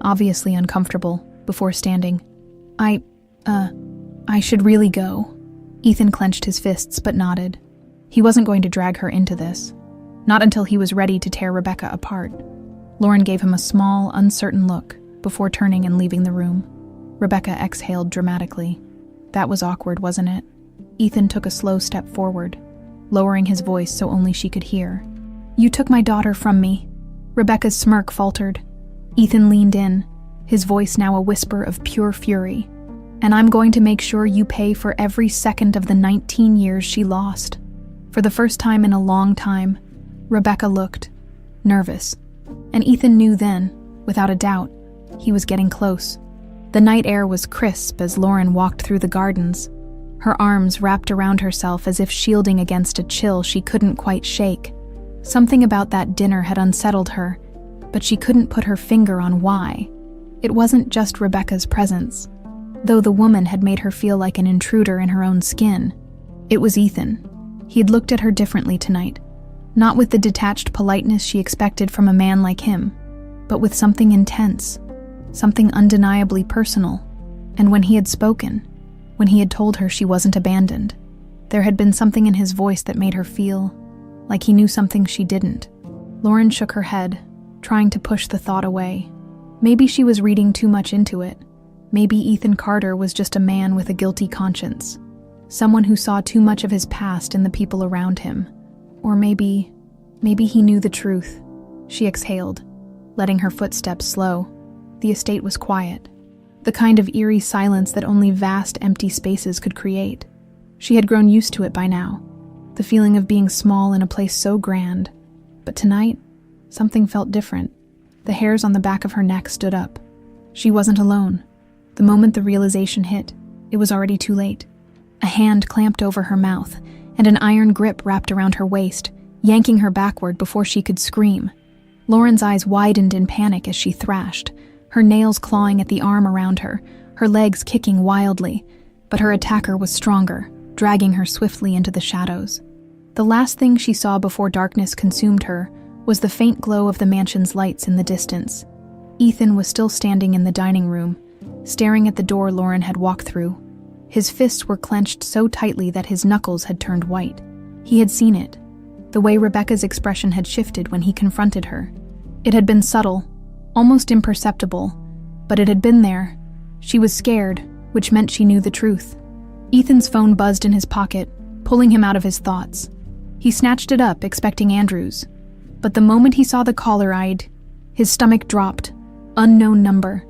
obviously uncomfortable, before standing. I should really go. Ethan clenched his fists but nodded. He wasn't going to drag her into this. Not until he was ready to tear Rebecca apart. Lauren gave him a small, uncertain look before turning and leaving the room. Rebecca exhaled dramatically. That was awkward, wasn't it? Ethan took a slow step forward, lowering his voice so only she could hear. You took my daughter from me. Rebecca's smirk faltered. Ethan leaned in, his voice now a whisper of pure fury. And I'm going to make sure you pay for every second of the 19 years she lost. For the first time in a long time, Rebecca looked nervous. And Ethan knew then, without a doubt, he was getting close. The night air was crisp as Lauren walked through the gardens, her arms wrapped around herself as if shielding against a chill she couldn't quite shake. Something about that dinner had unsettled her, but she couldn't put her finger on why. It wasn't just Rebecca's presence, though the woman had made her feel like an intruder in her own skin. It was Ethan. He'd looked at her differently tonight, not with the detached politeness she expected from a man like him, but with something intense, something undeniably personal. And when he had spoken, when he had told her she wasn't abandoned, there had been something in his voice that made her feel like he knew something she didn't. Lauren shook her head, trying to push the thought away. Maybe she was reading too much into it. Maybe Ethan Carter was just a man with a guilty conscience, someone who saw too much of his past in the people around him. Or maybe he knew the truth. She exhaled, letting her footsteps slow. The estate was quiet, the kind of eerie silence that only vast empty spaces could create. She had grown used to it by now, the feeling of being small in a place so grand. But tonight, something felt different. The hairs on the back of her neck stood up. She wasn't alone. The moment the realization hit, it was already too late. A hand clamped over her mouth, and an iron grip wrapped around her waist, yanking her backward before she could scream. Lauren's eyes widened in panic as she thrashed, her nails clawing at the arm around her, her legs kicking wildly, but her attacker was stronger, dragging her swiftly into the shadows. The last thing she saw before darkness consumed her was the faint glow of the mansion's lights in the distance. Ethan was still standing in the dining room, staring at the door Lauren had walked through. His fists were clenched so tightly that his knuckles had turned white. He had seen it, the way Rebecca's expression had shifted when he confronted her. It had been subtle, almost imperceptible, but it had been there. She was scared, which meant she knew the truth. Ethan's phone buzzed in his pocket, pulling him out of his thoughts. He snatched it up, expecting Andrew's. But the moment he saw the caller, his stomach dropped. Unknown number.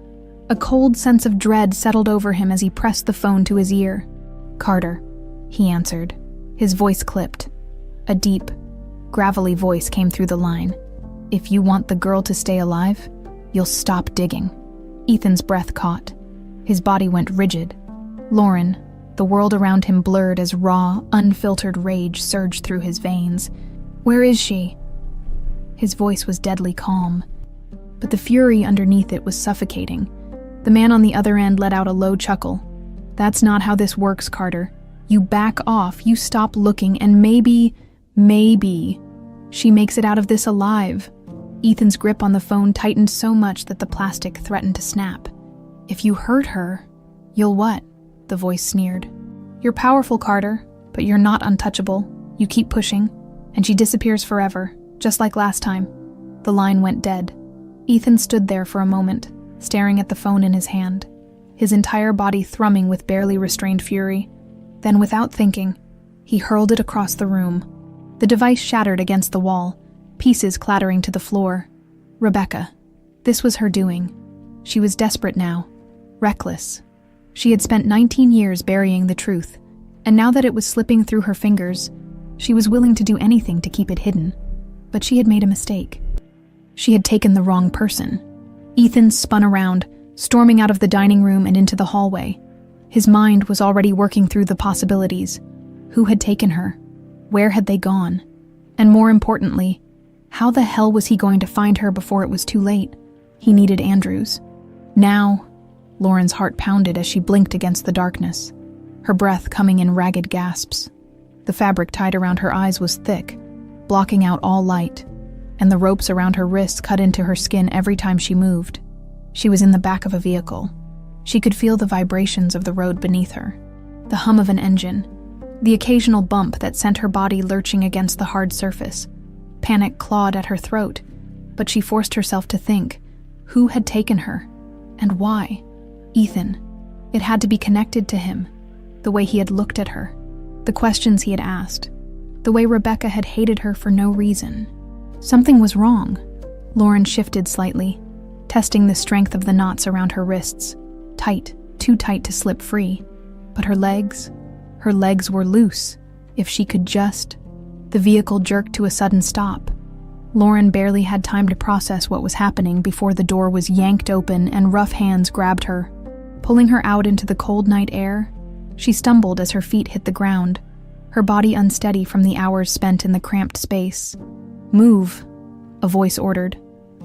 A cold sense of dread settled over him as he pressed the phone to his ear. Carter, he answered. His voice clipped. A deep, gravelly voice came through the line. If you want the girl to stay alive, you'll stop digging. Ethan's breath caught. His body went rigid. Lauren, the world around him blurred as raw, unfiltered rage surged through his veins. Where is she? His voice was deadly calm, but the fury underneath it was suffocating. The man on the other end let out a low chuckle. That's not how this works, Carter. You back off, you stop looking, and maybe she makes it out of this alive. Ethan's grip on the phone tightened so much that the plastic threatened to snap. If you hurt her, you'll what? The voice sneered. You're powerful, Carter, but you're not untouchable. You keep pushing, and she disappears forever, just like last time. The line went dead. Ethan stood there for a moment, staring at the phone in his hand, his entire body thrumming with barely restrained fury. Then, without thinking, He hurled it across the room. The device shattered against the wall, pieces clattering to the floor. Rebecca. This was her doing. She was desperate now, reckless. She had spent 19 years burying the truth, and now that it was slipping through her fingers, she was willing to do anything to keep it hidden. But she had made a mistake. She had taken the wrong person. Ethan spun around, storming out of the dining room and into the hallway. His mind was already working through the possibilities. Who had taken her? Where had they gone? And more importantly, how the hell was he going to find her before it was too late? He needed Andrews. Now, Lauren's heart pounded as she blinked against the darkness, her breath coming in ragged gasps. The fabric tied around her eyes was thick, blocking out all light, and the ropes around her wrists cut into her skin every time she moved. She was in the back of a vehicle. She could feel the vibrations of the road beneath her, the hum of an engine, the occasional bump that sent her body lurching against the hard surface. Panic clawed at her throat, but she forced herself to think, who had taken her, and why? Ethan. It had to be connected to him, the way he had looked at her, the questions he had asked, the way Rebecca had hated her for no reason. Something was wrong. Lauren shifted slightly, testing the strength of the knots around her wrists, tight, too tight to slip free. But her legs were loose. If she could just... The vehicle jerked to a sudden stop. Lauren barely had time to process what was happening before the door was yanked open and rough hands grabbed her, pulling her out into the cold night air. She stumbled as her feet hit the ground, her body unsteady from the hours spent in the cramped space. "Move," a voice ordered.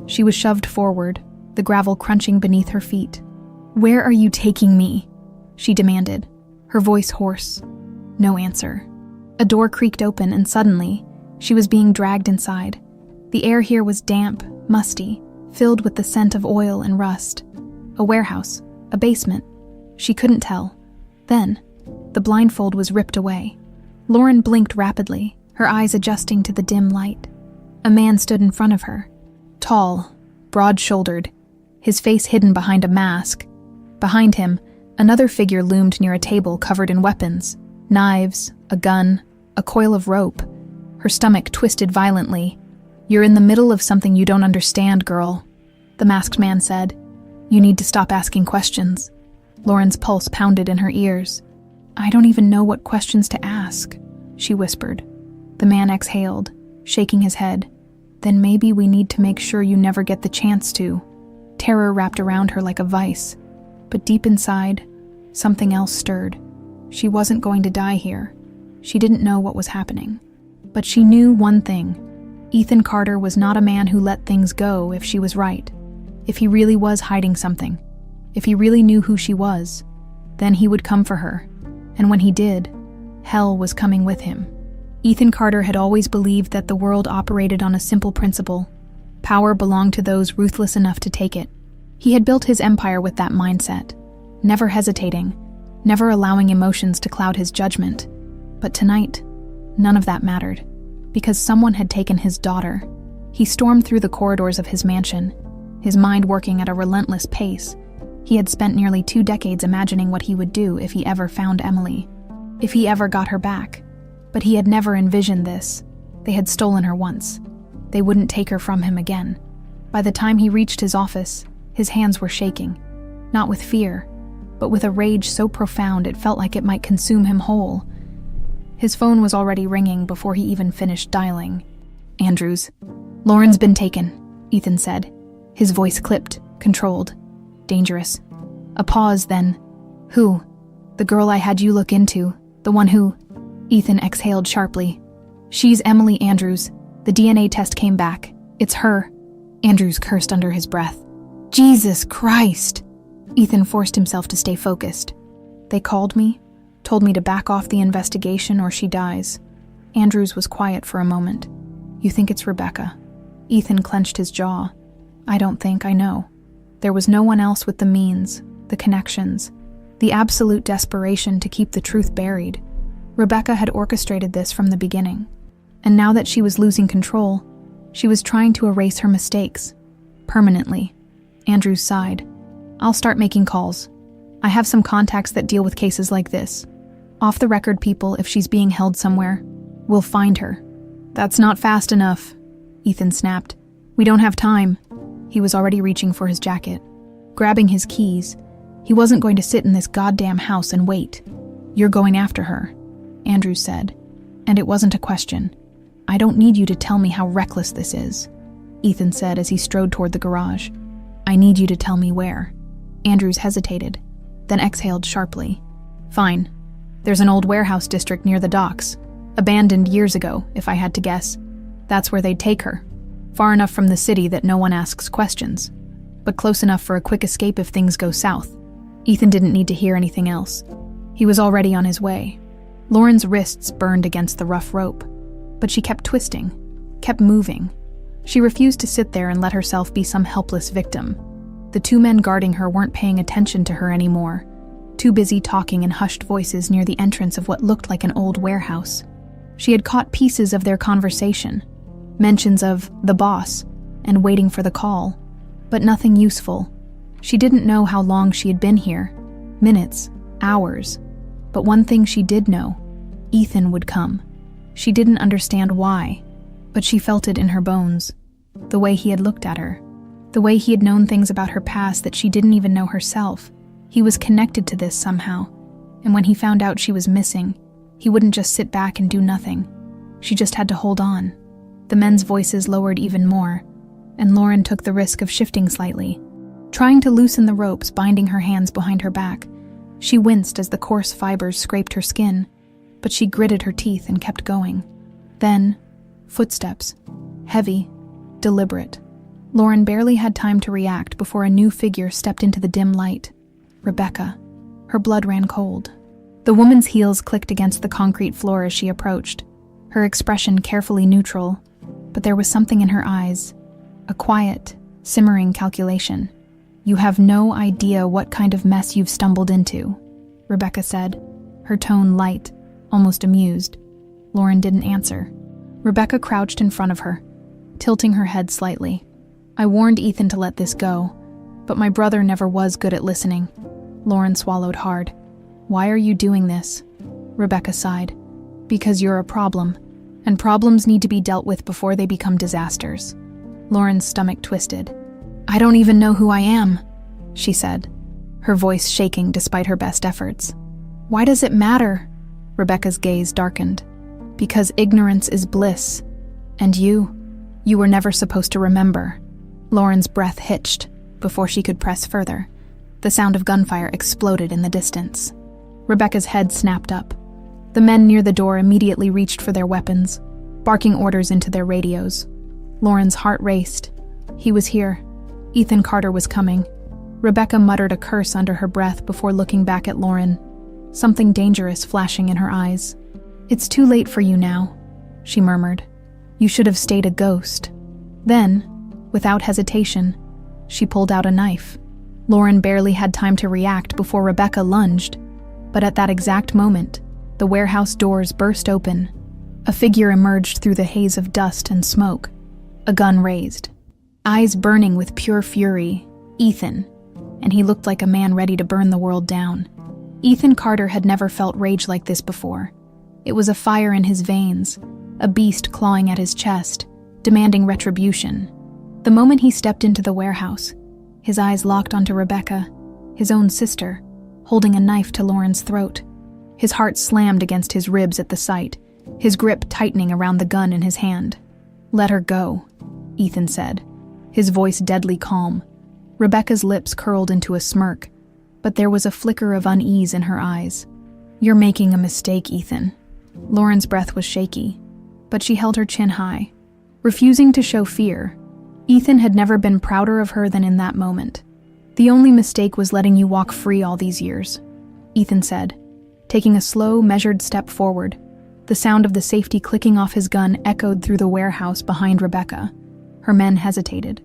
She was shoved forward, the gravel crunching beneath her feet. "Where are you taking me?" she demanded, her voice hoarse. No answer. A door creaked open and suddenly, she was being dragged inside. The air here was damp, musty, filled with the scent of oil and rust. A warehouse, a basement. She couldn't tell. Then, the blindfold was ripped away. Lauren blinked rapidly, her eyes adjusting to the dim light. A man stood in front of her. Tall, broad-shouldered, his face hidden behind a mask. Behind him, another figure loomed near a table covered in weapons, knives, a gun, a coil of rope. Her stomach twisted violently. "You're in the middle of something you don't understand, girl," the masked man said. "You need to stop asking questions." Lauren's pulse pounded in her ears. "I don't even know what questions to ask," she whispered. The man exhaled, shaking his head. "Then maybe we need to make sure you never get the chance to." Terror wrapped around her like a vice. But deep inside, something else stirred. She wasn't going to die here. She didn't know what was happening. But she knew one thing. Ethan Carter was not a man who let things go if she was right. If he really was hiding something, if he really knew who she was, then he would come for her. And when he did, hell was coming with him. Ethan Carter had always believed that the world operated on a simple principle. Power belonged to those ruthless enough to take it. He had built his empire with that mindset, never hesitating, never allowing emotions to cloud his judgment. But tonight, none of that mattered, because someone had taken his daughter. He stormed through the corridors of his mansion, his mind working at a relentless pace. He had spent nearly 2 decades imagining what he would do if he ever found Emily, if he ever got her back. But he had never envisioned this. They had stolen her once. They wouldn't take her from him again. By the time he reached his office, his hands were shaking, not with fear, but with a rage so profound it felt like it might consume him whole. His phone was already ringing before he even finished dialing. "Andrews. Lauren's been taken," Ethan said. His voice clipped, controlled. "Dangerous." A pause, then. "Who?" "The girl I had you look into. The one who..." Ethan exhaled sharply. "She's Emily Andrews. The DNA test came back. It's her." Andrews cursed under his breath. "Jesus Christ!" Ethan forced himself to stay focused. "They called me, told me to back off the investigation or she dies." Andrews was quiet for a moment. "You think it's Rebecca?" Ethan clenched his jaw. "I don't think, I know. There was no one else with the means, the connections, the absolute desperation to keep the truth buried. Rebecca had orchestrated this from the beginning. And now that she was losing control, she was trying to erase her mistakes. Permanently." Andrews sighed. "I'll start making calls. I have some contacts that deal with cases like this." Off the record, people, if she's being held somewhere, we'll find her. That's not fast enough, Ethan snapped. We don't have time. He was already reaching for his jacket, grabbing his keys. He wasn't going to sit in this goddamn house and wait. You're going after her, Andrews said. And it wasn't a question. I don't need you to tell me how reckless this is, Ethan said as he strode toward the garage. I need you to tell me where. Andrews hesitated, then exhaled sharply. Fine. There's an old warehouse district near the docks. Abandoned years ago, if I had to guess. That's where they'd take her. Far enough from the city that no one asks questions, but close enough for a quick escape if things go south. Ethan didn't need to hear anything else. He was already on his way. Lauren's wrists burned against the rough rope, but she kept twisting, kept moving. She refused to sit there and let herself be some helpless victim. The two men guarding her weren't paying attention to her anymore, too busy talking in hushed voices near the entrance of what looked like an old warehouse. She had caught pieces of their conversation, mentions of the boss and waiting for the call, but nothing useful. She didn't know how long she had been here, minutes, hours, but one thing she did know, Ethan would come. She didn't understand why, but she felt it in her bones, the way he had looked at her, the way he had known things about her past that she didn't even know herself. He was connected to this somehow, and when he found out she was missing, he wouldn't just sit back and do nothing. She just had to hold on. The men's voices lowered even more, and Lauren took the risk of shifting slightly, trying to loosen the ropes binding her hands behind her back. She winced as the coarse fibers scraped her skin, but she gritted her teeth and kept going. Then, footsteps, heavy, deliberate. Lauren barely had time to react before a new figure stepped into the dim light. Rebecca. Her blood ran cold. The woman's heels clicked against the concrete floor as she approached, her expression carefully neutral, but there was something in her eyes, a quiet, simmering calculation. You have no idea what kind of mess you've stumbled into, Rebecca said, her tone light, almost amused. Lauren didn't answer. Rebecca crouched in front of her, tilting her head slightly. I warned Ethan to let this go, but my brother never was good at listening. Lauren swallowed hard. Why are you doing this? Rebecca sighed. Because you're a problem, and problems need to be dealt with before they become disasters. Lauren's stomach twisted. I don't even know who I am, she said, her voice shaking despite her best efforts. Why does it matter? Rebecca's gaze darkened. Because ignorance is bliss, and you were never supposed to remember. Lauren's breath hitched before she could press further. The sound of gunfire exploded in the distance. Rebecca's head snapped up. The men near the door immediately reached for their weapons, barking orders into their radios. Lauren's heart raced. He was here. Ethan Carter was coming. Rebecca muttered a curse under her breath before looking back at Lauren, something dangerous flashing in her eyes. It's too late for you now, she murmured. You should have stayed a ghost. Then, without hesitation, she pulled out a knife. Lauren barely had time to react before Rebecca lunged, but at that exact moment, the warehouse doors burst open. A figure emerged through the haze of dust and smoke, a gun raised, eyes burning with pure fury. Ethan, and he looked like a man ready to burn the world down. Ethan Carter had never felt rage like this before. It was a fire in his veins, a beast clawing at his chest, demanding retribution. The moment he stepped into the warehouse, his eyes locked onto Rebecca, his own sister, holding a knife to Lauren's throat. His heart slammed against his ribs at the sight, his grip tightening around the gun in his hand. Let her go, Ethan said, his voice deadly calm. Rebecca's lips curled into a smirk, but there was a flicker of unease in her eyes. You're making a mistake, Ethan. Lauren's breath was shaky, but she held her chin high, refusing to show fear. Ethan had never been prouder of her than in that moment. The only mistake was letting you walk free all these years, Ethan said, taking a slow, measured step forward. The sound of the safety clicking off his gun echoed through the warehouse behind Rebecca. Her men hesitated,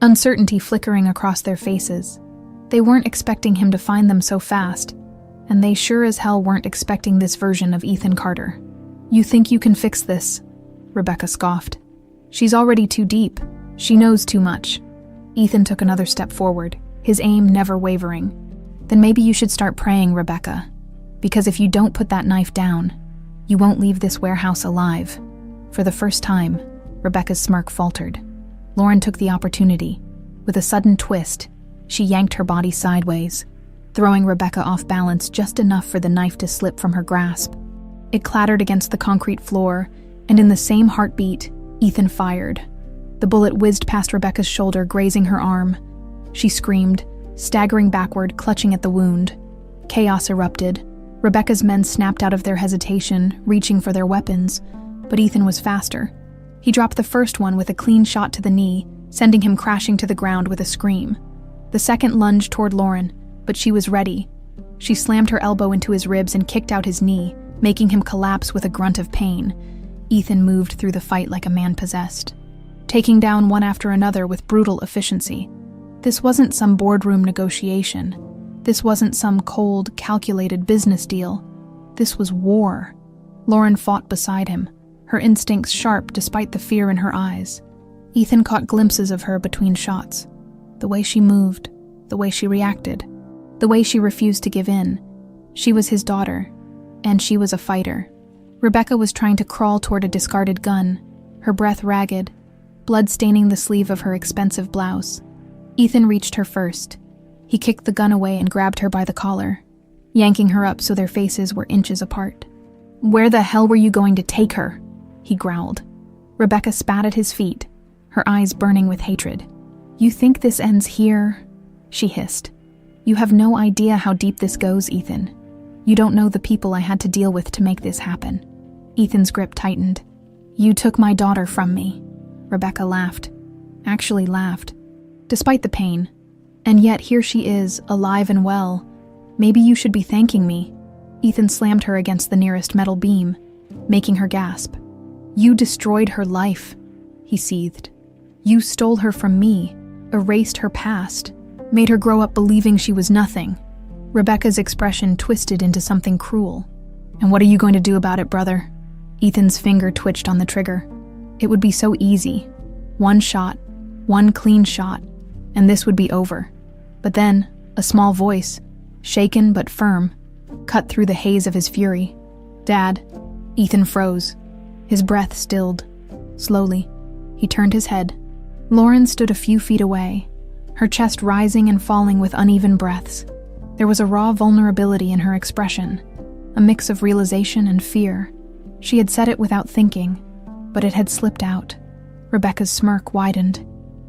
uncertainty flickering across their faces. They weren't expecting him to find them so fast, and they sure as hell weren't expecting this version of Ethan Carter. You think you can fix this? Rebecca scoffed. She's already too deep. She knows too much. Ethan took another step forward, his aim never wavering. Then maybe you should start praying, Rebecca. Because if you don't put that knife down, you won't leave this warehouse alive." For the first time, Rebecca's smirk faltered. Lauren took the opportunity. With a sudden twist, she yanked her body sideways, throwing Rebecca off balance just enough for the knife to slip from her grasp. It clattered against the concrete floor, and in the same heartbeat, Ethan fired. The bullet whizzed past Rebecca's shoulder, grazing her arm. She screamed, staggering backward, clutching at the wound. Chaos erupted. Rebecca's men snapped out of their hesitation, reaching for their weapons, but Ethan was faster. He dropped the first one with a clean shot to the knee, sending him crashing to the ground with a scream. The second lunged toward Lauren, but she was ready. She slammed her elbow into his ribs and kicked out his knee, making him collapse with a grunt of pain. Ethan moved through the fight like a man possessed, taking down one after another with brutal efficiency. This wasn't some boardroom negotiation. This wasn't some cold, calculated business deal. This was war. Lauren fought beside him, her instincts sharp despite the fear in her eyes. Ethan caught glimpses of her between shots. The way she moved, the way she reacted, the way she refused to give in. She was his daughter, and she was a fighter. Rebecca was trying to crawl toward a discarded gun, her breath ragged, blood staining the sleeve of her expensive blouse. Ethan reached her first. He kicked the gun away and grabbed her by the collar, yanking her up so their faces were inches apart. "Where the hell were you going to take her?" he growled. Rebecca spat at his feet, her eyes burning with hatred. "You think this ends here?" she hissed. "You have no idea how deep this goes, Ethan. You don't know the people I had to deal with to make this happen." Ethan's grip tightened. "You took my daughter from me." Rebecca laughed. Actually laughed. Despite the pain. "And yet here she is, alive and well. Maybe you should be thanking me." Ethan slammed her against the nearest metal beam, making her gasp. "You destroyed her life," he seethed. "You stole her from me, erased her past, made her grow up believing she was nothing." Rebecca's expression twisted into something cruel. "And what are you going to do about it, brother?" Ethan's finger twitched on the trigger. It would be so easy. One shot, one clean shot, and this would be over. But then, a small voice, shaken but firm, cut through the haze of his fury. "Dad." Ethan froze. His breath stilled. Slowly, he turned his head. Lauren stood a few feet away, her chest rising and falling with uneven breaths. There was a raw vulnerability in her expression, a mix of realization and fear. She had said it without thinking, but it had slipped out. Rebecca's smirk widened.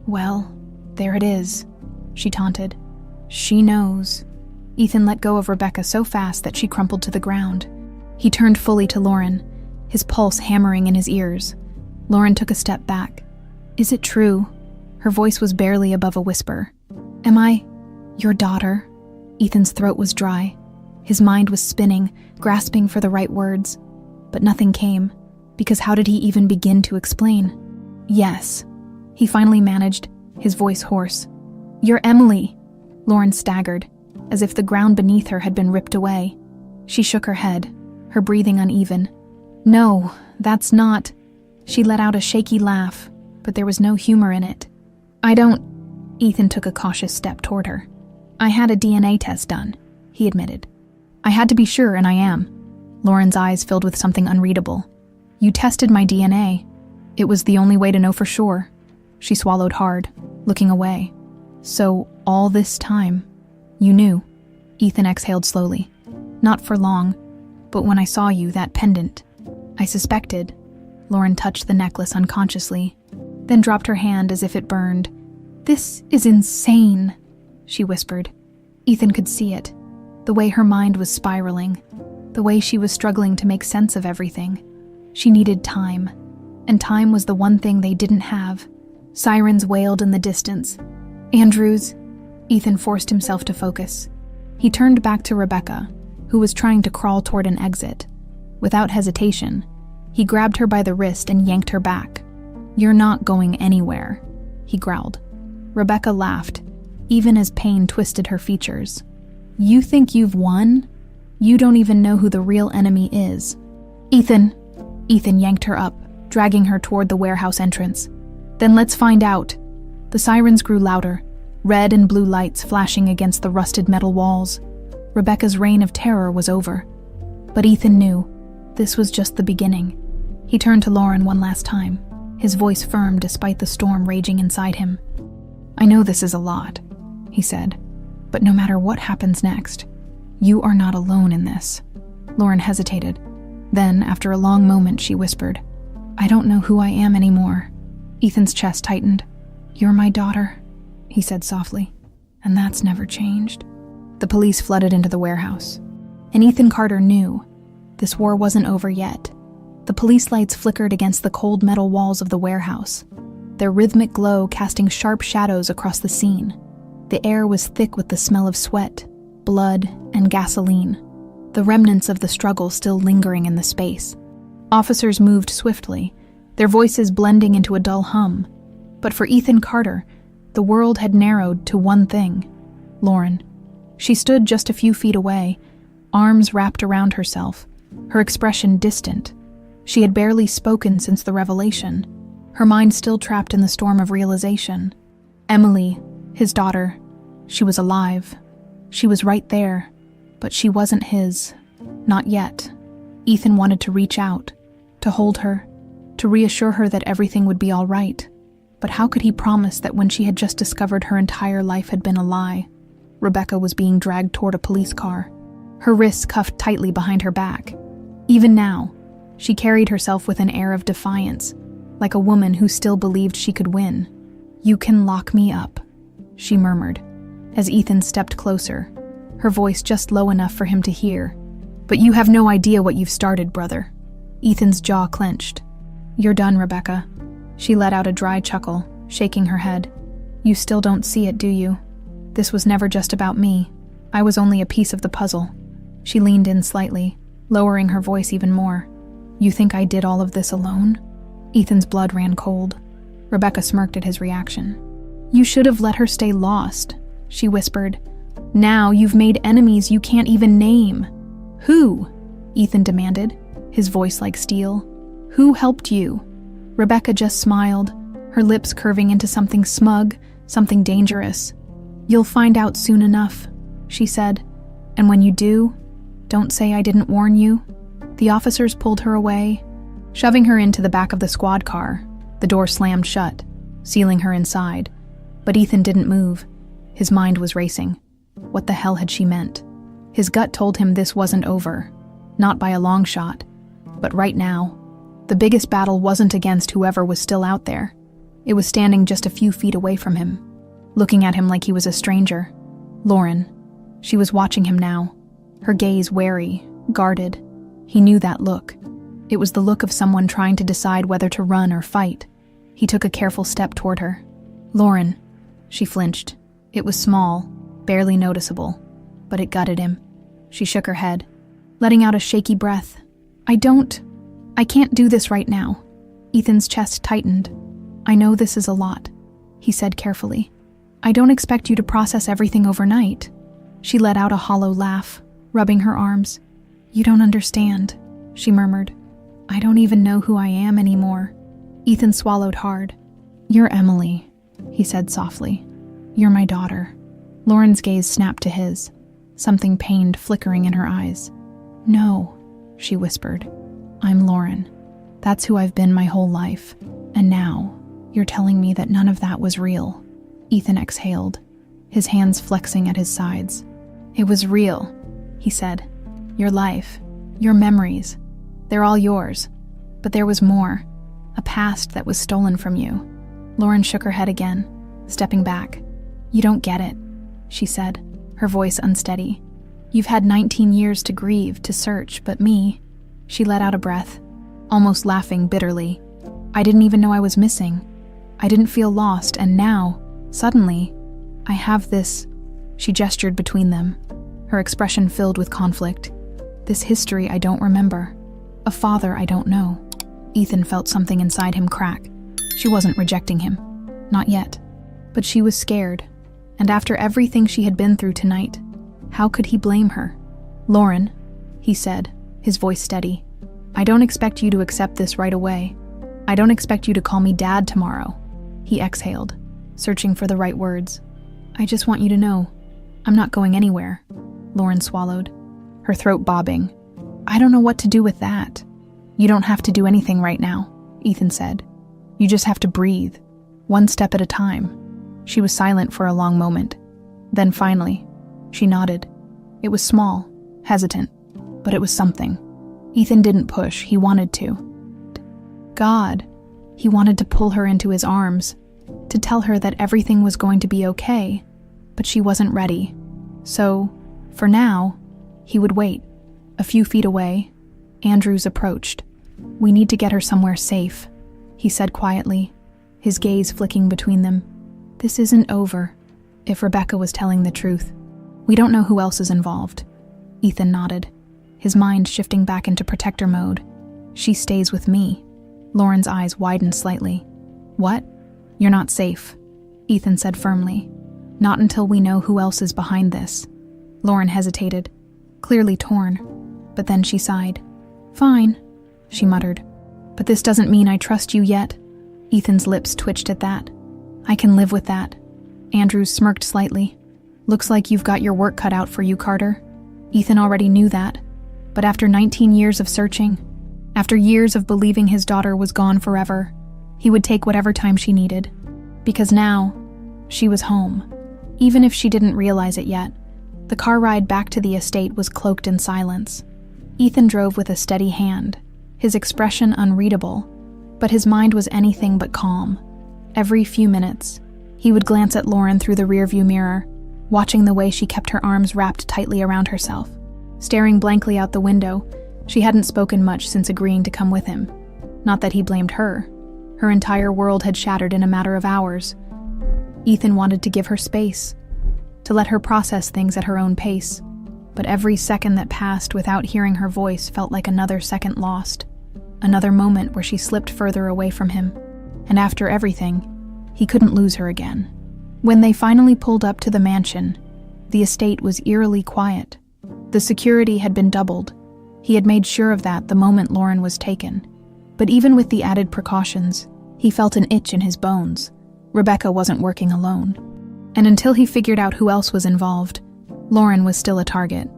"Well, there it is," she taunted. "She knows." Ethan let go of Rebecca so fast that she crumpled to the ground. He turned fully to Lauren, his pulse hammering in his ears. Lauren took a step back. "Is it true?" Her voice was barely above a whisper. "Am I your daughter?" Ethan's throat was dry. His mind was spinning, grasping for the right words. But nothing came, because how did he even begin to explain? "Yes," he finally managed, his voice hoarse. "You're Emily." Lauren staggered, as if the ground beneath her had been ripped away. She shook her head, her breathing uneven. "No, that's not." She let out a shaky laugh, but there was no humor in it. "I don't..." Ethan took a cautious step toward her. "I had a DNA test done," he admitted. "I had to be sure, and I am." Lauren's eyes filled with something unreadable. "You tested my DNA. It was the only way to know for sure." She swallowed hard, looking away. "So, all this time, you knew?" Ethan exhaled slowly. "Not for long, but when I saw you, that pendant, I suspected." Lauren touched the necklace unconsciously, then dropped her hand as if it burned. "This is insane," she whispered. Ethan could see it, the way her mind was spiraling, the way she was struggling to make sense of everything. She needed time, and time was the one thing they didn't have. Sirens wailed in the distance. "Andrews," Ethan forced himself to focus. He turned back to Rebecca, who was trying to crawl toward an exit. Without hesitation, he grabbed her by the wrist and yanked her back. "You're not going anywhere," he growled. Rebecca laughed, even as pain twisted her features. "You think you've won? You don't even know who the real enemy is." Ethan yanked her up, dragging her toward the warehouse entrance. "Then let's find out." The sirens grew louder, red and blue lights flashing against the rusted metal walls. Rebecca's reign of terror was over. But Ethan knew this was just the beginning. He turned to Lauren one last time, his voice firm despite the storm raging inside him. "I know this is a lot," he said, "but no matter what happens next, you are not alone in this." Lauren hesitated. Then, after a long moment, she whispered, "I don't know who I am anymore." Ethan's chest tightened. "You're my daughter," he said softly, "and that's never changed." The police flooded into the warehouse, and Ethan Carter knew this war wasn't over yet. The police lights flickered against the cold metal walls of the warehouse, their rhythmic glow casting sharp shadows across the scene. The air was thick with the smell of sweat, blood, and gasoline, the remnants of the struggle still lingering in the space. Officers moved swiftly, their voices blending into a dull hum. But for Ethan Carter, the world had narrowed to one thing: Lauren. She stood just a few feet away, arms wrapped around herself, her expression distant. She had barely spoken since the revelation, her mind still trapped in the storm of realization. Emily, his daughter, she was alive. She was right there, but she wasn't his. Not yet. Ethan wanted to reach out, to hold her, to reassure her that everything would be all right. But how could he promise that when she had just discovered her entire life had been a lie? Rebecca was being dragged toward a police car, her wrists cuffed tightly behind her back. Even now, she carried herself with an air of defiance, like a woman who still believed she could win. "You can lock me up," she murmured, as Ethan stepped closer, her voice just low enough for him to hear. "But you have no idea what you've started, brother." Ethan's jaw clenched. "You're done, Rebecca." She let out a dry chuckle, shaking her head. "You still don't see it, do you? This was never just about me. I was only a piece of the puzzle." She leaned in slightly, lowering her voice even more. "You think I did all of this alone?" Ethan's blood ran cold. Rebecca smirked at his reaction. "You should have let her stay lost," she whispered. "Now you've made enemies you can't even name." "Who?" Ethan demanded, his voice like steel. "Who helped you?" Rebecca just smiled, her lips curving into something smug, something dangerous. "You'll find out soon enough," she said. "And when you do, don't say I didn't warn you." The officers pulled her away, shoving her into the back of the squad car. The door slammed shut, sealing her inside. But Ethan didn't move. His mind was racing. What the hell had she meant? His gut told him this wasn't over. Not by a long shot. But right now, the biggest battle wasn't against whoever was still out there. It was standing just a few feet away from him, looking at him like he was a stranger. Lauren. She was watching him now, her gaze wary, guarded. He knew that look. It was the look of someone trying to decide whether to run or fight. He took a careful step toward her. "Lauren." She flinched. It was small, barely noticeable, but it gutted him. She shook her head, letting out a shaky breath. I can't do this right now." Ethan's chest tightened. "I know this is a lot," he said carefully. "I don't expect you to process everything overnight." She let out a hollow laugh, rubbing her arms. "You don't understand," she murmured. "I don't even know who I am anymore." Ethan swallowed hard. "You're Emily," he said softly. "You're my daughter." Lauren's gaze snapped to his, something pained flickering in her eyes. "No," she whispered. "I'm Lauren. That's who I've been my whole life. And now, you're telling me that none of that was real." Ethan exhaled, his hands flexing at his sides. "It was real," he said. "Your life, your memories, they're all yours. But there was more, a past that was stolen from you." Lauren shook her head again, stepping back. "You don't get it," she said, her voice unsteady. "You've had 19 years to grieve, to search, but me..." She let out a breath, almost laughing bitterly. "I didn't even know I was missing. I didn't feel lost, and now, suddenly, I have this..." She gestured between them, her expression filled with conflict. "This history I don't remember. A father I don't know." Ethan felt something inside him crack. She wasn't rejecting him. Not yet. But she was scared. And after everything she had been through tonight, how could he blame her? "Lauren," he said, his voice steady. "I don't expect you to accept this right away. I don't expect you to call me Dad tomorrow." He exhaled, searching for the right words. "I just want you to know, I'm not going anywhere." Lauren swallowed, her throat bobbing. I don't know what to do with that. You don't have to do anything right now, Ethan said. You just have to breathe, one step at a time. She was silent for a long moment. Then finally, she nodded. It was small, hesitant, but it was something. Ethan didn't push, he wanted to. God, he wanted to pull her into his arms, to tell her that everything was going to be okay, but she wasn't ready. So, for now, he would wait. A few feet away, Andrews approached. We need to get her somewhere safe, he said quietly, his gaze flicking between them. This isn't over, if Rebecca was telling the truth. We don't know who else is involved. Ethan nodded, his mind shifting back into protector mode. She stays with me. Lauren's eyes widened slightly. What? You're not safe, Ethan said firmly. Not until we know who else is behind this. Lauren hesitated, clearly torn, but then she sighed. Fine, she muttered. But this doesn't mean I trust you yet. Ethan's lips twitched at that. I can live with that. Andrews smirked slightly. Looks like you've got your work cut out for you, Carter. Ethan already knew that. But after 19 years of searching, after years of believing his daughter was gone forever, he would take whatever time she needed. Because now, she was home. Even if she didn't realize it yet, the car ride back to the estate was cloaked in silence. Ethan drove with a steady hand, his expression unreadable, but his mind was anything but calm. Every few minutes, he would glance at Lauren through the rearview mirror, watching the way she kept her arms wrapped tightly around herself. Staring blankly out the window, she hadn't spoken much since agreeing to come with him. Not that he blamed her. Her entire world had shattered in a matter of hours. Ethan wanted to give her space, to let her process things at her own pace, but every second that passed without hearing her voice felt like another second lost, another moment where she slipped further away from him, and after everything, he couldn't lose her again. When they finally pulled up to the mansion, the estate was eerily quiet. The security had been doubled. He had made sure of that the moment Lauren was taken. But even with the added precautions, he felt an itch in his bones. Rebecca wasn't working alone. And until he figured out who else was involved, Lauren was still a target.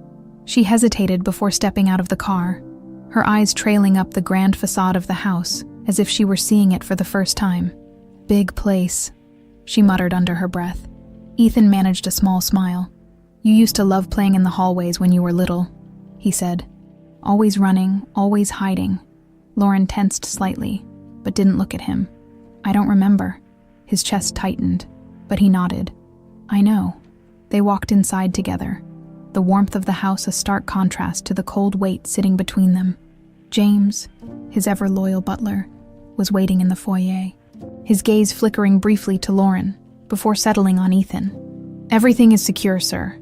She hesitated before stepping out of the car, her eyes trailing up the grand facade of the house, as if she were seeing it for the first time. Big place, she muttered under her breath. Ethan managed a small smile. You used to love playing in the hallways when you were little, he said. Always running, always hiding. Lauren tensed slightly, but didn't look at him. I don't remember. His chest tightened, but he nodded. I know. They walked inside together, the warmth of the house a stark contrast to the cold weight sitting between them. James, his ever-loyal butler, was waiting in the foyer, his gaze flickering briefly to Lauren, before settling on Ethan. Everything is secure, sir,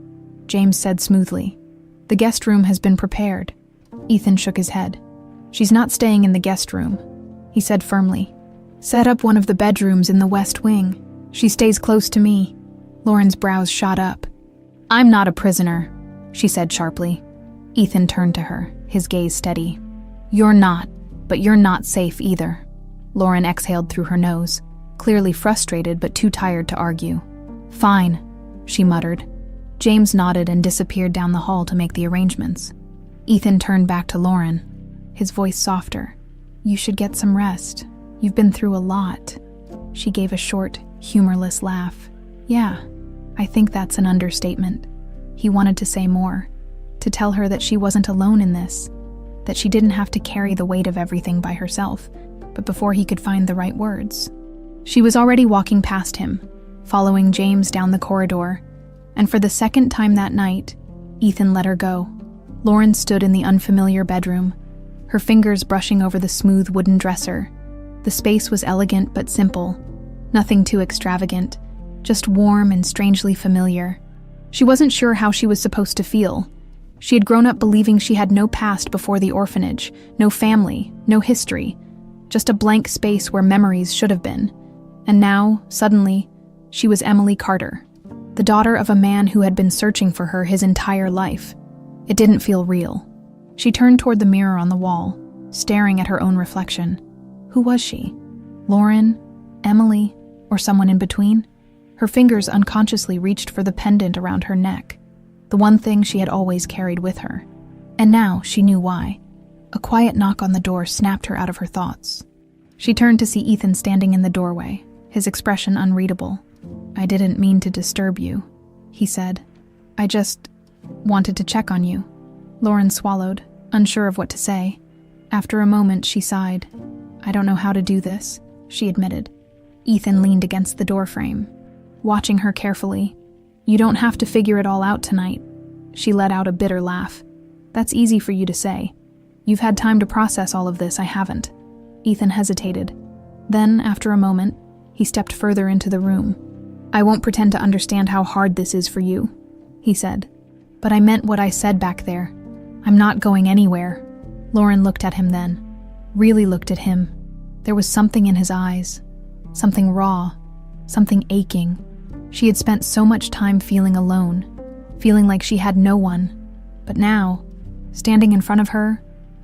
James said smoothly. The guest room has been prepared. Ethan shook his head. She's not staying in the guest room, he said firmly. Set up one of the bedrooms in the west wing. She stays close to me. Lauren's brows shot up. I'm not a prisoner, she said sharply. Ethan turned to her, his gaze steady. You're not, but you're not safe either. Lauren exhaled through her nose, clearly frustrated but too tired to argue. Fine, she muttered. James nodded and disappeared down the hall to make the arrangements. Ethan turned back to Lauren, his voice softer. You should get some rest. You've been through a lot. She gave a short, humorless laugh. Yeah, I think that's an understatement. He wanted to say more, to tell her that she wasn't alone in this, that she didn't have to carry the weight of everything by herself, but before he could find the right words. She was already walking past him, following James down the corridor, and for the second time that night, Ethan let her go. Lauren stood in the unfamiliar bedroom, her fingers brushing over the smooth wooden dresser. The space was elegant but simple, nothing too extravagant, just warm and strangely familiar. She wasn't sure how she was supposed to feel. She had grown up believing she had no past before the orphanage, no family, no history, just a blank space where memories should have been. And now, suddenly, she was Emily Carter, the daughter of a man who had been searching for her his entire life. It didn't feel real. She turned toward the mirror on the wall, staring at her own reflection. Who was she? Lauren? Emily? Or someone in between? Her fingers unconsciously reached for the pendant around her neck, the one thing she had always carried with her. And now she knew why. A quiet knock on the door snapped her out of her thoughts. She turned to see Ethan standing in the doorway, his expression unreadable. "I didn't mean to disturb you," he said. "I just wanted to check on you." Lauren swallowed, unsure of what to say. After a moment, she sighed. "I don't know how to do this," she admitted. Ethan leaned against the doorframe, watching her carefully. "You don't have to figure it all out tonight." She let out a bitter laugh. "That's easy for you to say. You've had time to process all of this, I haven't." Ethan hesitated. Then, after a moment, he stepped further into the room. "I won't pretend to understand how hard this is for you," he said. "But I meant what I said back there. I'm not going anywhere." Lauren looked at him then, really looked at him. There was something in his eyes, something raw, something aching. She had spent so much time feeling alone, feeling like she had no one. But now, standing in front of her,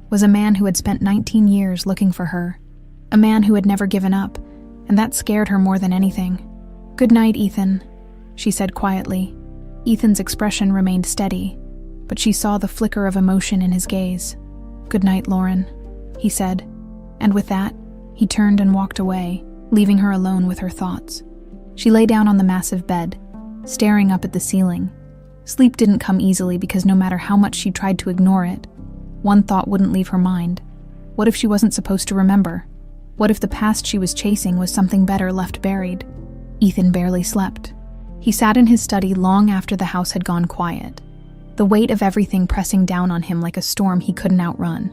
was a man who had spent 19 years looking for her. A man who had never given up, and that scared her more than anything. "Good night, Ethan," she said quietly. Ethan's expression remained steady, but she saw the flicker of emotion in his gaze. "Good night, Lauren," he said, and with that, he turned and walked away, leaving her alone with her thoughts. She lay down on the massive bed, staring up at the ceiling. Sleep didn't come easily because no matter how much she tried to ignore it, one thought wouldn't leave her mind. What if she wasn't supposed to remember? What if the past she was chasing was something better left buried? Ethan barely slept. He sat in his study long after the house had gone quiet, the weight of everything pressing down on him like a storm he couldn't outrun.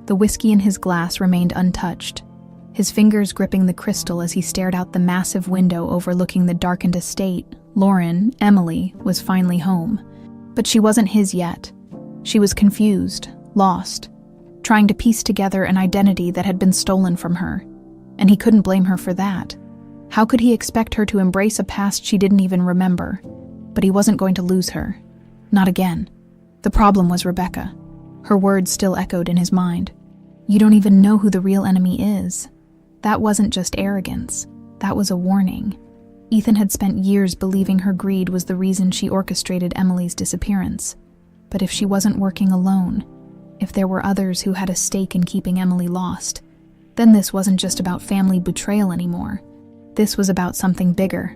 The whiskey in his glass remained untouched, his fingers gripping the crystal as he stared out the massive window overlooking the darkened estate. Lauren, Emily, was finally home. But she wasn't his yet. She was confused, lost, trying to piece together an identity that had been stolen from her. And he couldn't blame her for that. How could he expect her to embrace a past she didn't even remember? But he wasn't going to lose her. Not again. The problem was Rebecca. Her words still echoed in his mind. "You don't even know who the real enemy is." That wasn't just arrogance. That was a warning. Ethan had spent years believing her greed was the reason she orchestrated Emily's disappearance. But if she wasn't working alone, if there were others who had a stake in keeping Emily lost, then this wasn't just about family betrayal anymore. This was about something bigger.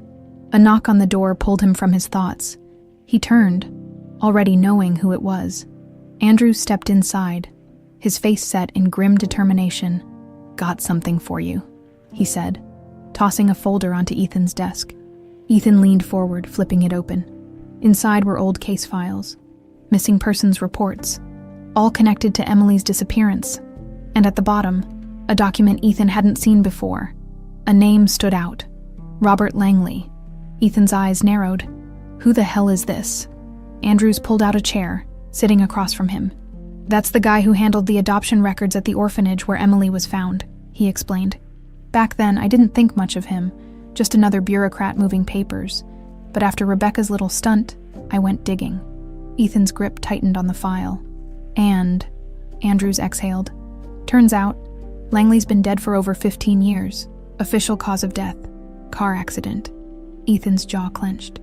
A knock on the door pulled him from his thoughts. He turned, already knowing who it was. Andrews stepped inside, his face set in grim determination. "Got something for you," he said, tossing a folder onto Ethan's desk. Ethan leaned forward, flipping it open. Inside were old case files, missing persons reports, all connected to Emily's disappearance. And at the bottom, a document Ethan hadn't seen before. A name stood out. Robert Langley. Ethan's eyes narrowed. Who the hell is this? Andrews pulled out a chair, sitting across from him. "That's the guy who handled the adoption records at the orphanage where Emily was found," he explained. "Back then, I didn't think much of him, just another bureaucrat moving papers. But after Rebecca's little stunt, I went digging." Ethan's grip tightened on the file. "And," Andrews exhaled, "turns out, Langley's been dead for over 15 years. Official cause of death, car accident." Ethan's jaw clenched.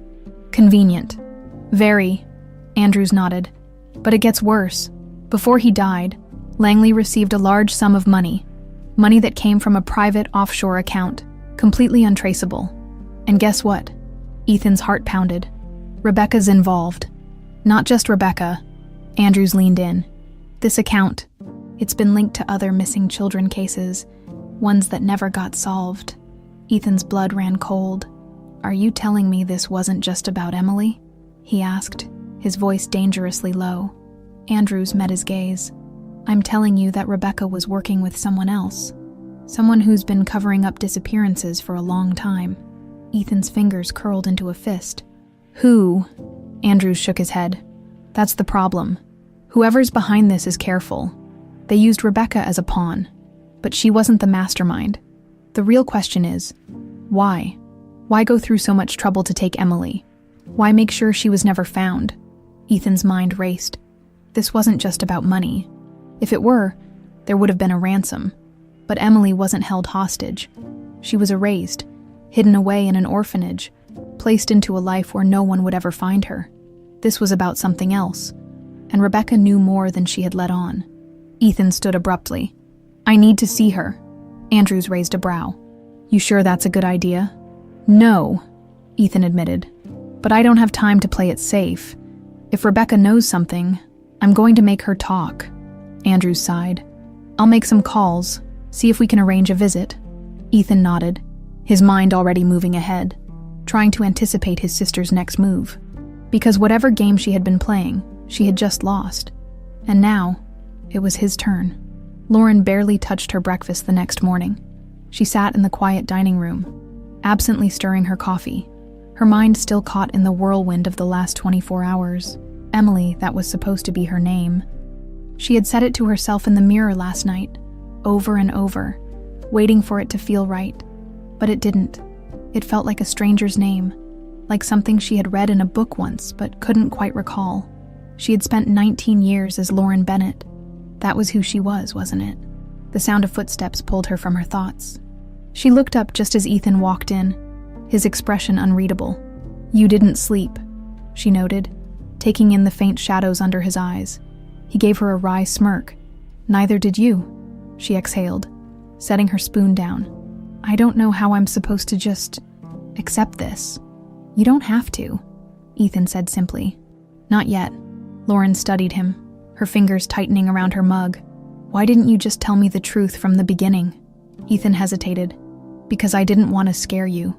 "Convenient." "Very," Andrews nodded. "But it gets worse. Before he died, Langley received a large sum of money that came from a private offshore account, completely untraceable. And guess what?" Ethan's heart pounded. "Rebecca's involved." "Not just Rebecca." Andrews leaned in. "This account, it's been linked to other missing children cases, ones that never got solved." Ethan's blood ran cold. "Are you telling me this wasn't just about Emily?" he asked, his voice dangerously low. Andrews met his gaze. "I'm telling you that Rebecca was working with someone else. Someone who's been covering up disappearances for a long time." Ethan's fingers curled into a fist. "Who?" Andrews shook his head. "That's the problem. Whoever's behind this is careful. They used Rebecca as a pawn, but she wasn't the mastermind. The real question is, why? Why go through so much trouble to take Emily? Why make sure she was never found?" Ethan's mind raced. This wasn't just about money. If it were, there would have been a ransom. But Emily wasn't held hostage. She was erased, hidden away in an orphanage, placed into a life where no one would ever find her. This was about something else. and Rebecca knew more than she had let on. Ethan stood abruptly. "I need to see her." Andrews raised a brow. "You sure that's a good idea?" "No," Ethan admitted. "But I don't have time to play it safe. If Rebecca knows something, I'm going to make her talk." Andrews sighed. "I'll make some calls, see if we can arrange a visit." Ethan nodded, his mind already moving ahead, trying to anticipate his sister's next move. Because whatever game she had been playing, she had just lost. And now, it was his turn. Lauren barely touched her breakfast the next morning. She sat in the quiet dining room, absently stirring her coffee, her mind still caught in the whirlwind of the last 24 hours. Emily, that was supposed to be her name. She had said it to herself in the mirror last night, over and over, waiting for it to feel right. But it didn't. It felt like a stranger's name, like something she had read in a book once but couldn't quite recall. She had spent 19 years as Lauren Bennett. That was who she was, wasn't it? The sound of footsteps pulled her from her thoughts. She looked up just as Ethan walked in, his expression unreadable. "You didn't sleep," she noted, taking in the faint shadows under his eyes. He gave her a wry smirk. "Neither did you," she exhaled, setting her spoon down. "I don't know how I'm supposed to just accept this." "You don't have to," Ethan said simply. "Not yet." Lauren studied him, her fingers tightening around her mug. "Why didn't you just tell me the truth from the beginning?" Ethan hesitated. "Because I didn't want to scare you."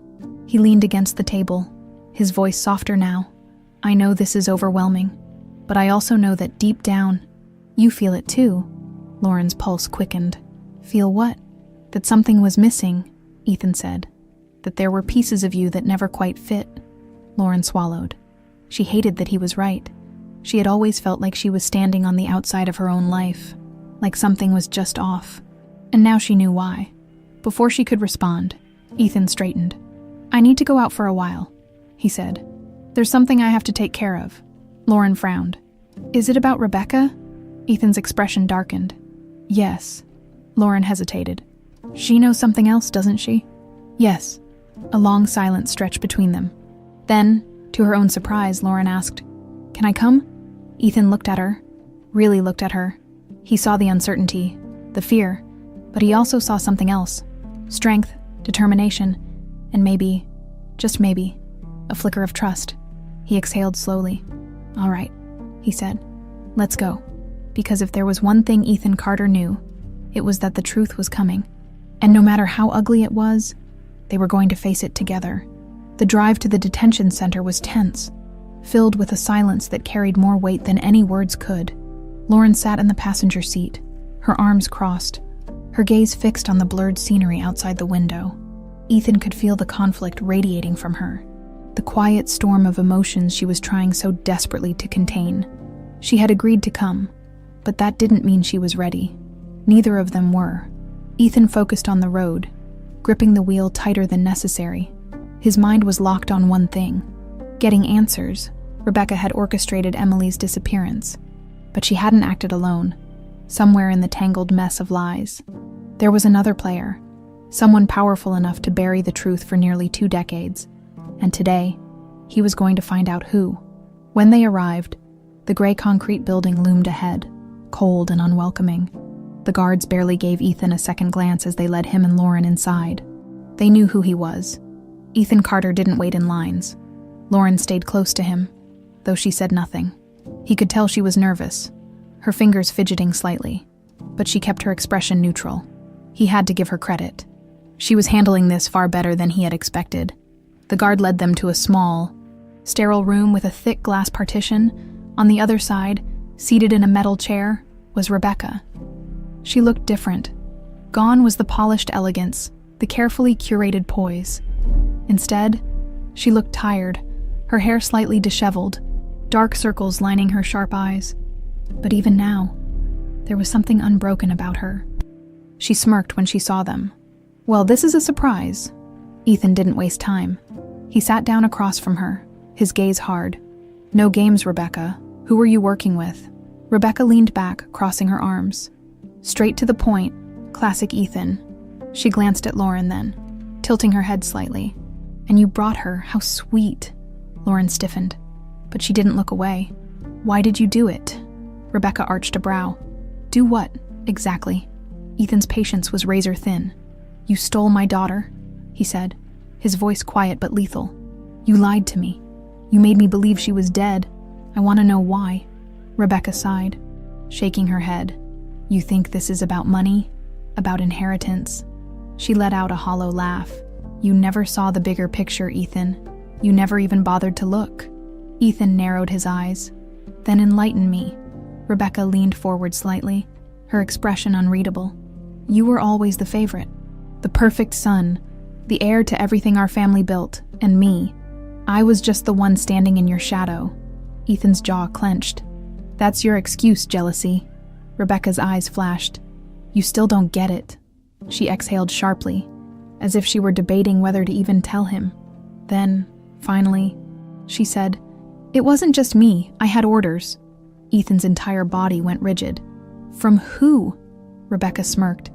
He leaned against the table, his voice softer now. "I know this is overwhelming, but I also know that deep down, you feel it too." Lauren's pulse quickened. "Feel what?" "That something was missing," Ethan said. "That there were pieces of you that never quite fit." Lauren swallowed. She hated that he was right. She had always felt like she was standing on the outside of her own life, like something was just off. And now she knew why. Before she could respond, Ethan straightened. "I need to go out for a while," he said. "There's something I have to take care of." Lauren frowned. "Is it about Rebecca?" Ethan's expression darkened. "Yes." Lauren hesitated. "She knows something else, doesn't she?" "Yes." A long silence stretched between them. Then, to her own surprise, Lauren asked, "Can I come?" Ethan looked at her, really looked at her. He saw the uncertainty, the fear, but he also saw something else. Strength, determination, and maybe, just maybe, a flicker of trust. He exhaled slowly. "All right," he said. "Let's go." Because if there was one thing Ethan Carter knew, it was that the truth was coming. And no matter how ugly it was, they were going to face it together. The drive to the detention center was tense, filled with a silence that carried more weight than any words could. Lauren sat in the passenger seat, her arms crossed, her gaze fixed on the blurred scenery outside the window. Ethan could feel the conflict radiating from her, the quiet storm of emotions she was trying so desperately to contain. She had agreed to come, but that didn't mean she was ready. Neither of them were. Ethan focused on the road, gripping the wheel tighter than necessary. His mind was locked on one thing: getting answers. Rebecca had orchestrated Emily's disappearance, but she hadn't acted alone. Somewhere in the tangled mess of lies, there was another player, someone powerful enough to bury the truth for nearly 2 decades. And today, he was going to find out who. When they arrived, the gray concrete building loomed ahead, cold and unwelcoming. The guards barely gave Ethan a second glance as they led him and Lauren inside. They knew who he was. Ethan Carter didn't wait in lines. Lauren stayed close to him, though she said nothing. He could tell she was nervous, her fingers fidgeting slightly, but she kept her expression neutral. He had to give her credit. She was handling this far better than he had expected. The guard led them to a small, sterile room with a thick glass partition. On the other side, seated in a metal chair, was Rebecca. She looked different. Gone was the polished elegance, the carefully curated poise. Instead, she looked tired, her hair slightly disheveled, dark circles lining her sharp eyes. But even now, there was something unbroken about her. She smirked when she saw them. "Well, this is a surprise." Ethan didn't waste time. He sat down across from her, his gaze hard. "No games, Rebecca. Who were you working with?" Rebecca leaned back, crossing her arms. Straight to the point, classic Ethan. She glanced at Lauren then, tilting her head slightly. "And you brought her, how sweet." Lauren stiffened, but she didn't look away. "Why did you do it?" Rebecca arched a brow. Do what, exactly? Ethan's patience was razor thin. You stole my daughter, he said, his voice quiet but lethal. You lied to me. You made me believe she was dead. I want to know why. Rebecca sighed, shaking her head. You think this is about money? About inheritance? She let out a hollow laugh. You never saw the bigger picture, Ethan. You never even bothered to look. Ethan narrowed his eyes. Then enlighten me. Rebecca leaned forward slightly, her expression unreadable. You were always the favorite, the perfect son, the heir to everything our family built, and me. I was just the one standing in your shadow. Ethan's jaw clenched. That's your excuse, jealousy. Rebecca's eyes flashed. You still don't get it. She exhaled sharply, as if she were debating whether to even tell him. Then, finally, she said, It wasn't just me, I had orders. Ethan's entire body went rigid. From who? Rebecca smirked.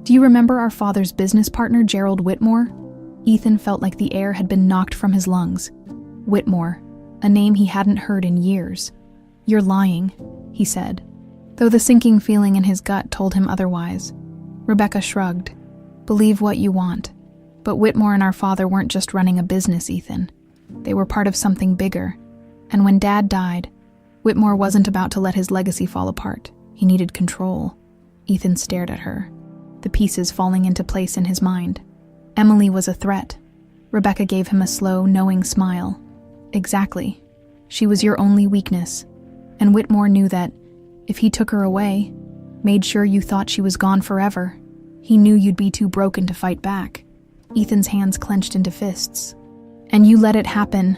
Do you remember our father's business partner, Gerald Whitmore? Ethan felt like the air had been knocked from his lungs. Whitmore, a name he hadn't heard in years. You're lying, he said, though the sinking feeling in his gut told him otherwise. Rebecca shrugged. Believe what you want. But Whitmore and our father weren't just running a business, Ethan. They were part of something bigger. And when Dad died, Whitmore wasn't about to let his legacy fall apart. He needed control. Ethan stared at her, the pieces falling into place in his mind. Emily was a threat. Rebecca gave him a slow, knowing smile. Exactly. She was your only weakness. And Whitmore knew that, if he took her away, made sure you thought she was gone forever, he knew you'd be too broken to fight back. Ethan's hands clenched into fists. And you let it happen.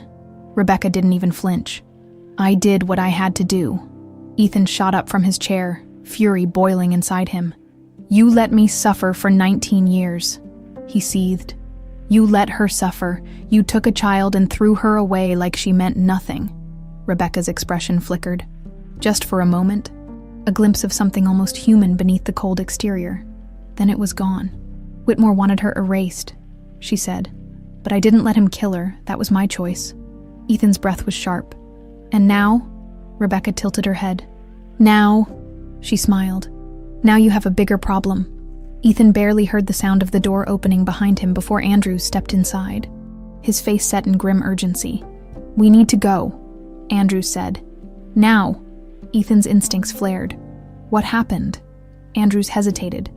Rebecca didn't even flinch. I did what I had to do. Ethan shot up from his chair, fury boiling inside him. You let me suffer for 19 years, he seethed. You let her suffer. You took a child and threw her away like she meant nothing. Rebecca's expression flickered. Just for a moment, a glimpse of something almost human beneath the cold exterior. Then it was gone. Whitmore wanted her erased, she said. But I didn't let him kill her. That was my choice. Ethan's breath was sharp. And now? Rebecca tilted her head. Now, she smiled. Now you have a bigger problem. Ethan barely heard the sound of the door opening behind him before Andrew stepped inside. His face set in grim urgency. We need to go, Andrew said. Now. Ethan's instincts flared. What happened? Andrews hesitated,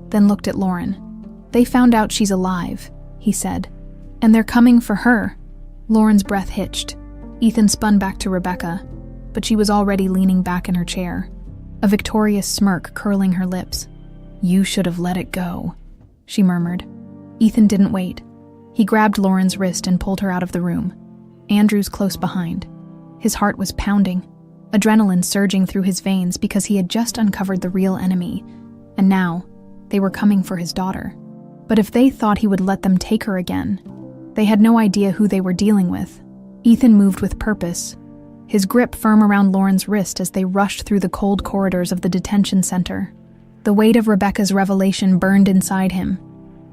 then looked at Lauren. They found out she's alive, he said. And they're coming for her. Lauren's breath hitched. Ethan spun back to Rebecca, but she was already leaning back in her chair, a victorious smirk curling her lips. You should have let it go, she murmured. Ethan didn't wait. He grabbed Lauren's wrist and pulled her out of the room. Andrews close behind. His heart was pounding, adrenaline surging through his veins because he had just uncovered the real enemy, and now they were coming for his daughter. But if they thought he would let them take her again, they had no idea who they were dealing with. Ethan moved with purpose, his grip firm around Lauren's wrist as they rushed through the cold corridors of the detention center. The weight of Rebecca's revelation burned inside him,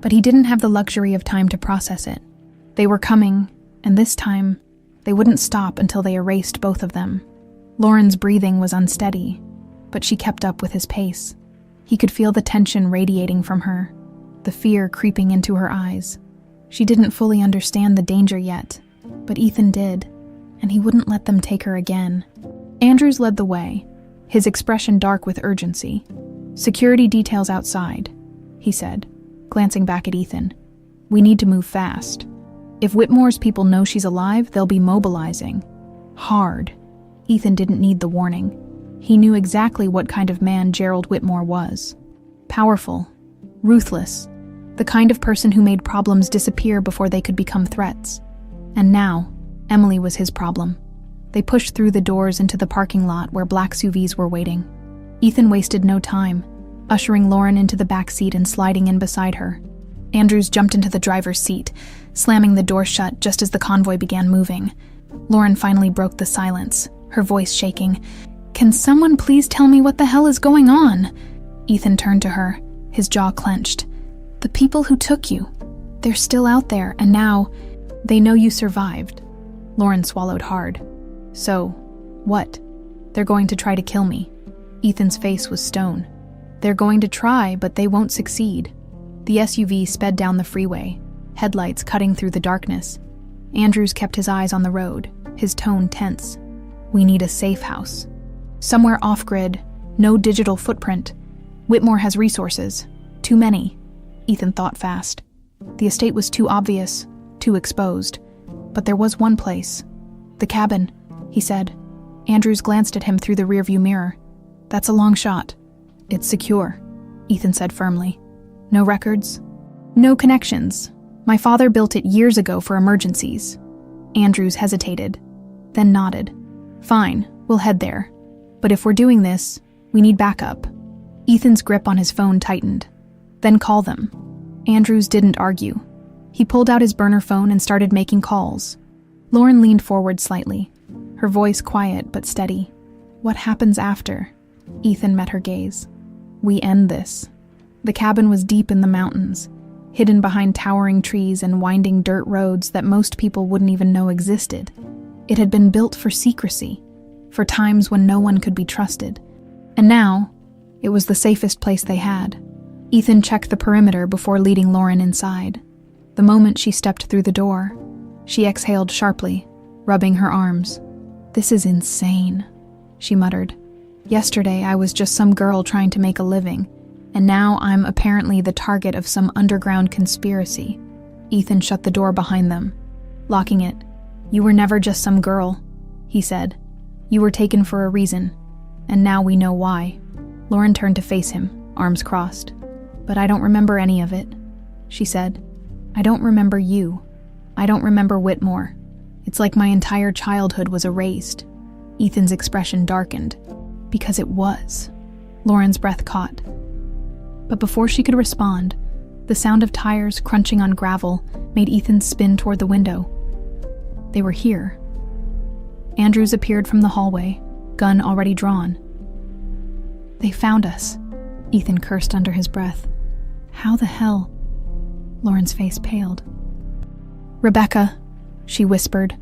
but he didn't have the luxury of time to process it. They were coming, and this time, they wouldn't stop until they erased both of them. Lauren's breathing was unsteady, but she kept up with his pace. He could feel the tension radiating from her, the fear creeping into her eyes. She didn't fully understand the danger yet, but Ethan did, and he wouldn't let them take her again. Andrews led the way, his expression dark with urgency. Security details outside, he said, glancing back at Ethan. We need to move fast. If Whitmore's people know she's alive, they'll be mobilizing. Hard. Ethan didn't need the warning. He knew exactly what kind of man Gerald Whitmore was. Powerful, ruthless, the kind of person who made problems disappear before they could become threats. And now, Emily was his problem. They pushed through the doors into the parking lot where black SUVs were waiting. Ethan wasted no time, ushering Lauren into the back seat and sliding in beside her. Andrews jumped into the driver's seat, slamming the door shut just as the convoy began moving. Lauren finally broke the silence, her voice shaking. Can someone please tell me what the hell is going on? Ethan turned to her, his jaw clenched. The people who took you, they're still out there, and now they know you survived. Lauren swallowed hard. So, what? They're going to try to kill me. Ethan's face was stone. They're going to try, but they won't succeed. The SUV sped down the freeway, headlights cutting through the darkness. Andrews kept his eyes on the road, his tone tense. We need a safe house. Somewhere off-grid, no digital footprint. Whitmore has resources. Too many. Ethan thought fast. The estate was too obvious, too exposed. But there was one place. The cabin, he said. Andrews glanced at him through the rearview mirror. That's a long shot. It's secure, Ethan said firmly. No records? No connections. My father built it years ago for emergencies. Andrews hesitated, then nodded. Fine, we'll head there. But if we're doing this, we need backup. Ethan's grip on his phone tightened. Then call them. Andrews didn't argue. He pulled out his burner phone and started making calls. Lauren leaned forward slightly, her voice quiet but steady. What happens after? Ethan met her gaze. We end this. The cabin was deep in the mountains, hidden behind towering trees and winding dirt roads that most people wouldn't even know existed. It had been built for secrecy, for times when no one could be trusted. And now, it was the safest place they had. Ethan checked the perimeter before leading Lauren inside. The moment she stepped through the door, she exhaled sharply, rubbing her arms. This is insane, she muttered. Yesterday I was just some girl trying to make a living, and now I'm apparently the target of some underground conspiracy. Ethan shut the door behind them, locking it. You were never just some girl, he said. You were taken for a reason, and now we know why. Lauren turned to face him, arms crossed. But I don't remember any of it, she said. I don't remember you. I don't remember Whitmore. It's like my entire childhood was erased. Ethan's expression darkened. Because it was. Lauren's breath caught. But before she could respond, the sound of tires crunching on gravel made Ethan spin toward the window. They were here. Andrews appeared from the hallway, gun already drawn. They found us, Ethan cursed under his breath. How the hell? Lauren's face paled. Rebecca, she whispered.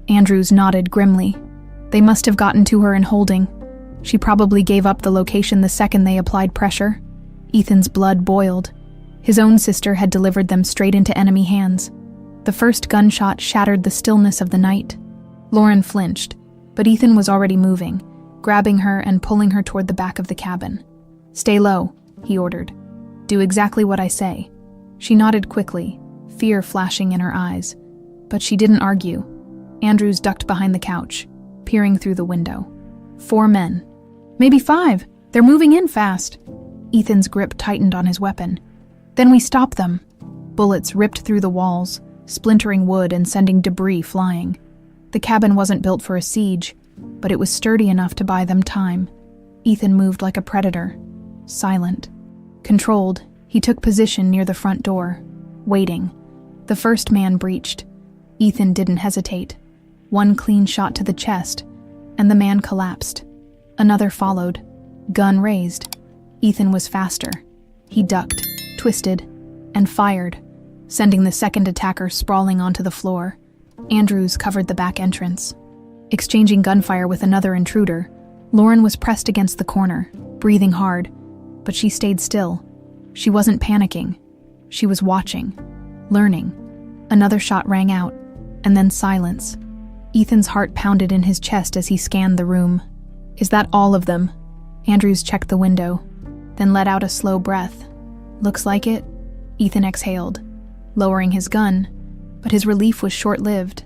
Andrews nodded grimly. They must have gotten to her in holding. She probably gave up the location the second they applied pressure. Ethan's blood boiled. His own sister had delivered them straight into enemy hands. The first gunshot shattered the stillness of the night. Lauren flinched, but Ethan was already moving, grabbing her and pulling her toward the back of the cabin. Stay low, he ordered. Do exactly what I say. She nodded quickly, fear flashing in her eyes. But she didn't argue. Andrews ducked behind the couch, peering through the window. 4 men. Maybe 5. They're moving in fast. Ethan's grip tightened on his weapon. Then we stop them. Bullets ripped through the walls, splintering wood and sending debris flying. The cabin wasn't built for a siege, but it was sturdy enough to buy them time. Ethan moved like a predator, silent. Controlled, he took position near the front door, waiting. The first man breached. Ethan didn't hesitate. One clean shot to the chest, and the man collapsed. Another followed, gun raised. Ethan was faster. He ducked, twisted, and fired, sending the second attacker sprawling onto the floor. Andrews covered the back entrance. Exchanging gunfire with another intruder, Lauren was pressed against the corner, breathing hard, but she stayed still. She wasn't panicking. She was watching, learning. Another shot rang out, and then silence. Ethan's heart pounded in his chest as he scanned the room. Is that all of them? Andrews checked the window, then let out a slow breath. Looks like it. Ethan exhaled, lowering his gun, but his relief was short-lived.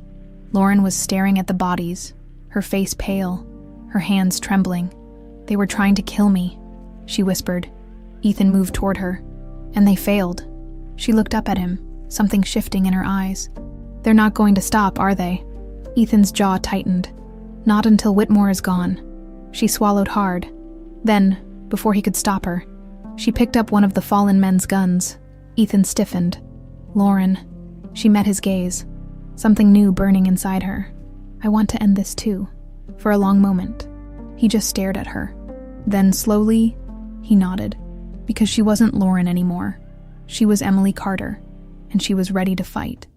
Lauren was staring at the bodies, her face pale, her hands trembling. They were trying to kill me, she whispered. Ethan moved toward her, and they failed. She looked up at him, something shifting in her eyes. They're not going to stop, are they? Ethan's jaw tightened. Not until Whitmore is gone. She swallowed hard. Then, before he could stop her, she picked up one of the fallen men's guns. Ethan stiffened. Lauren. She met his gaze, something new burning inside her. I want to end this too. For a long moment, he just stared at her. Then slowly, he nodded, because she wasn't Lauren anymore. She was Emily Carter, and she was ready to fight.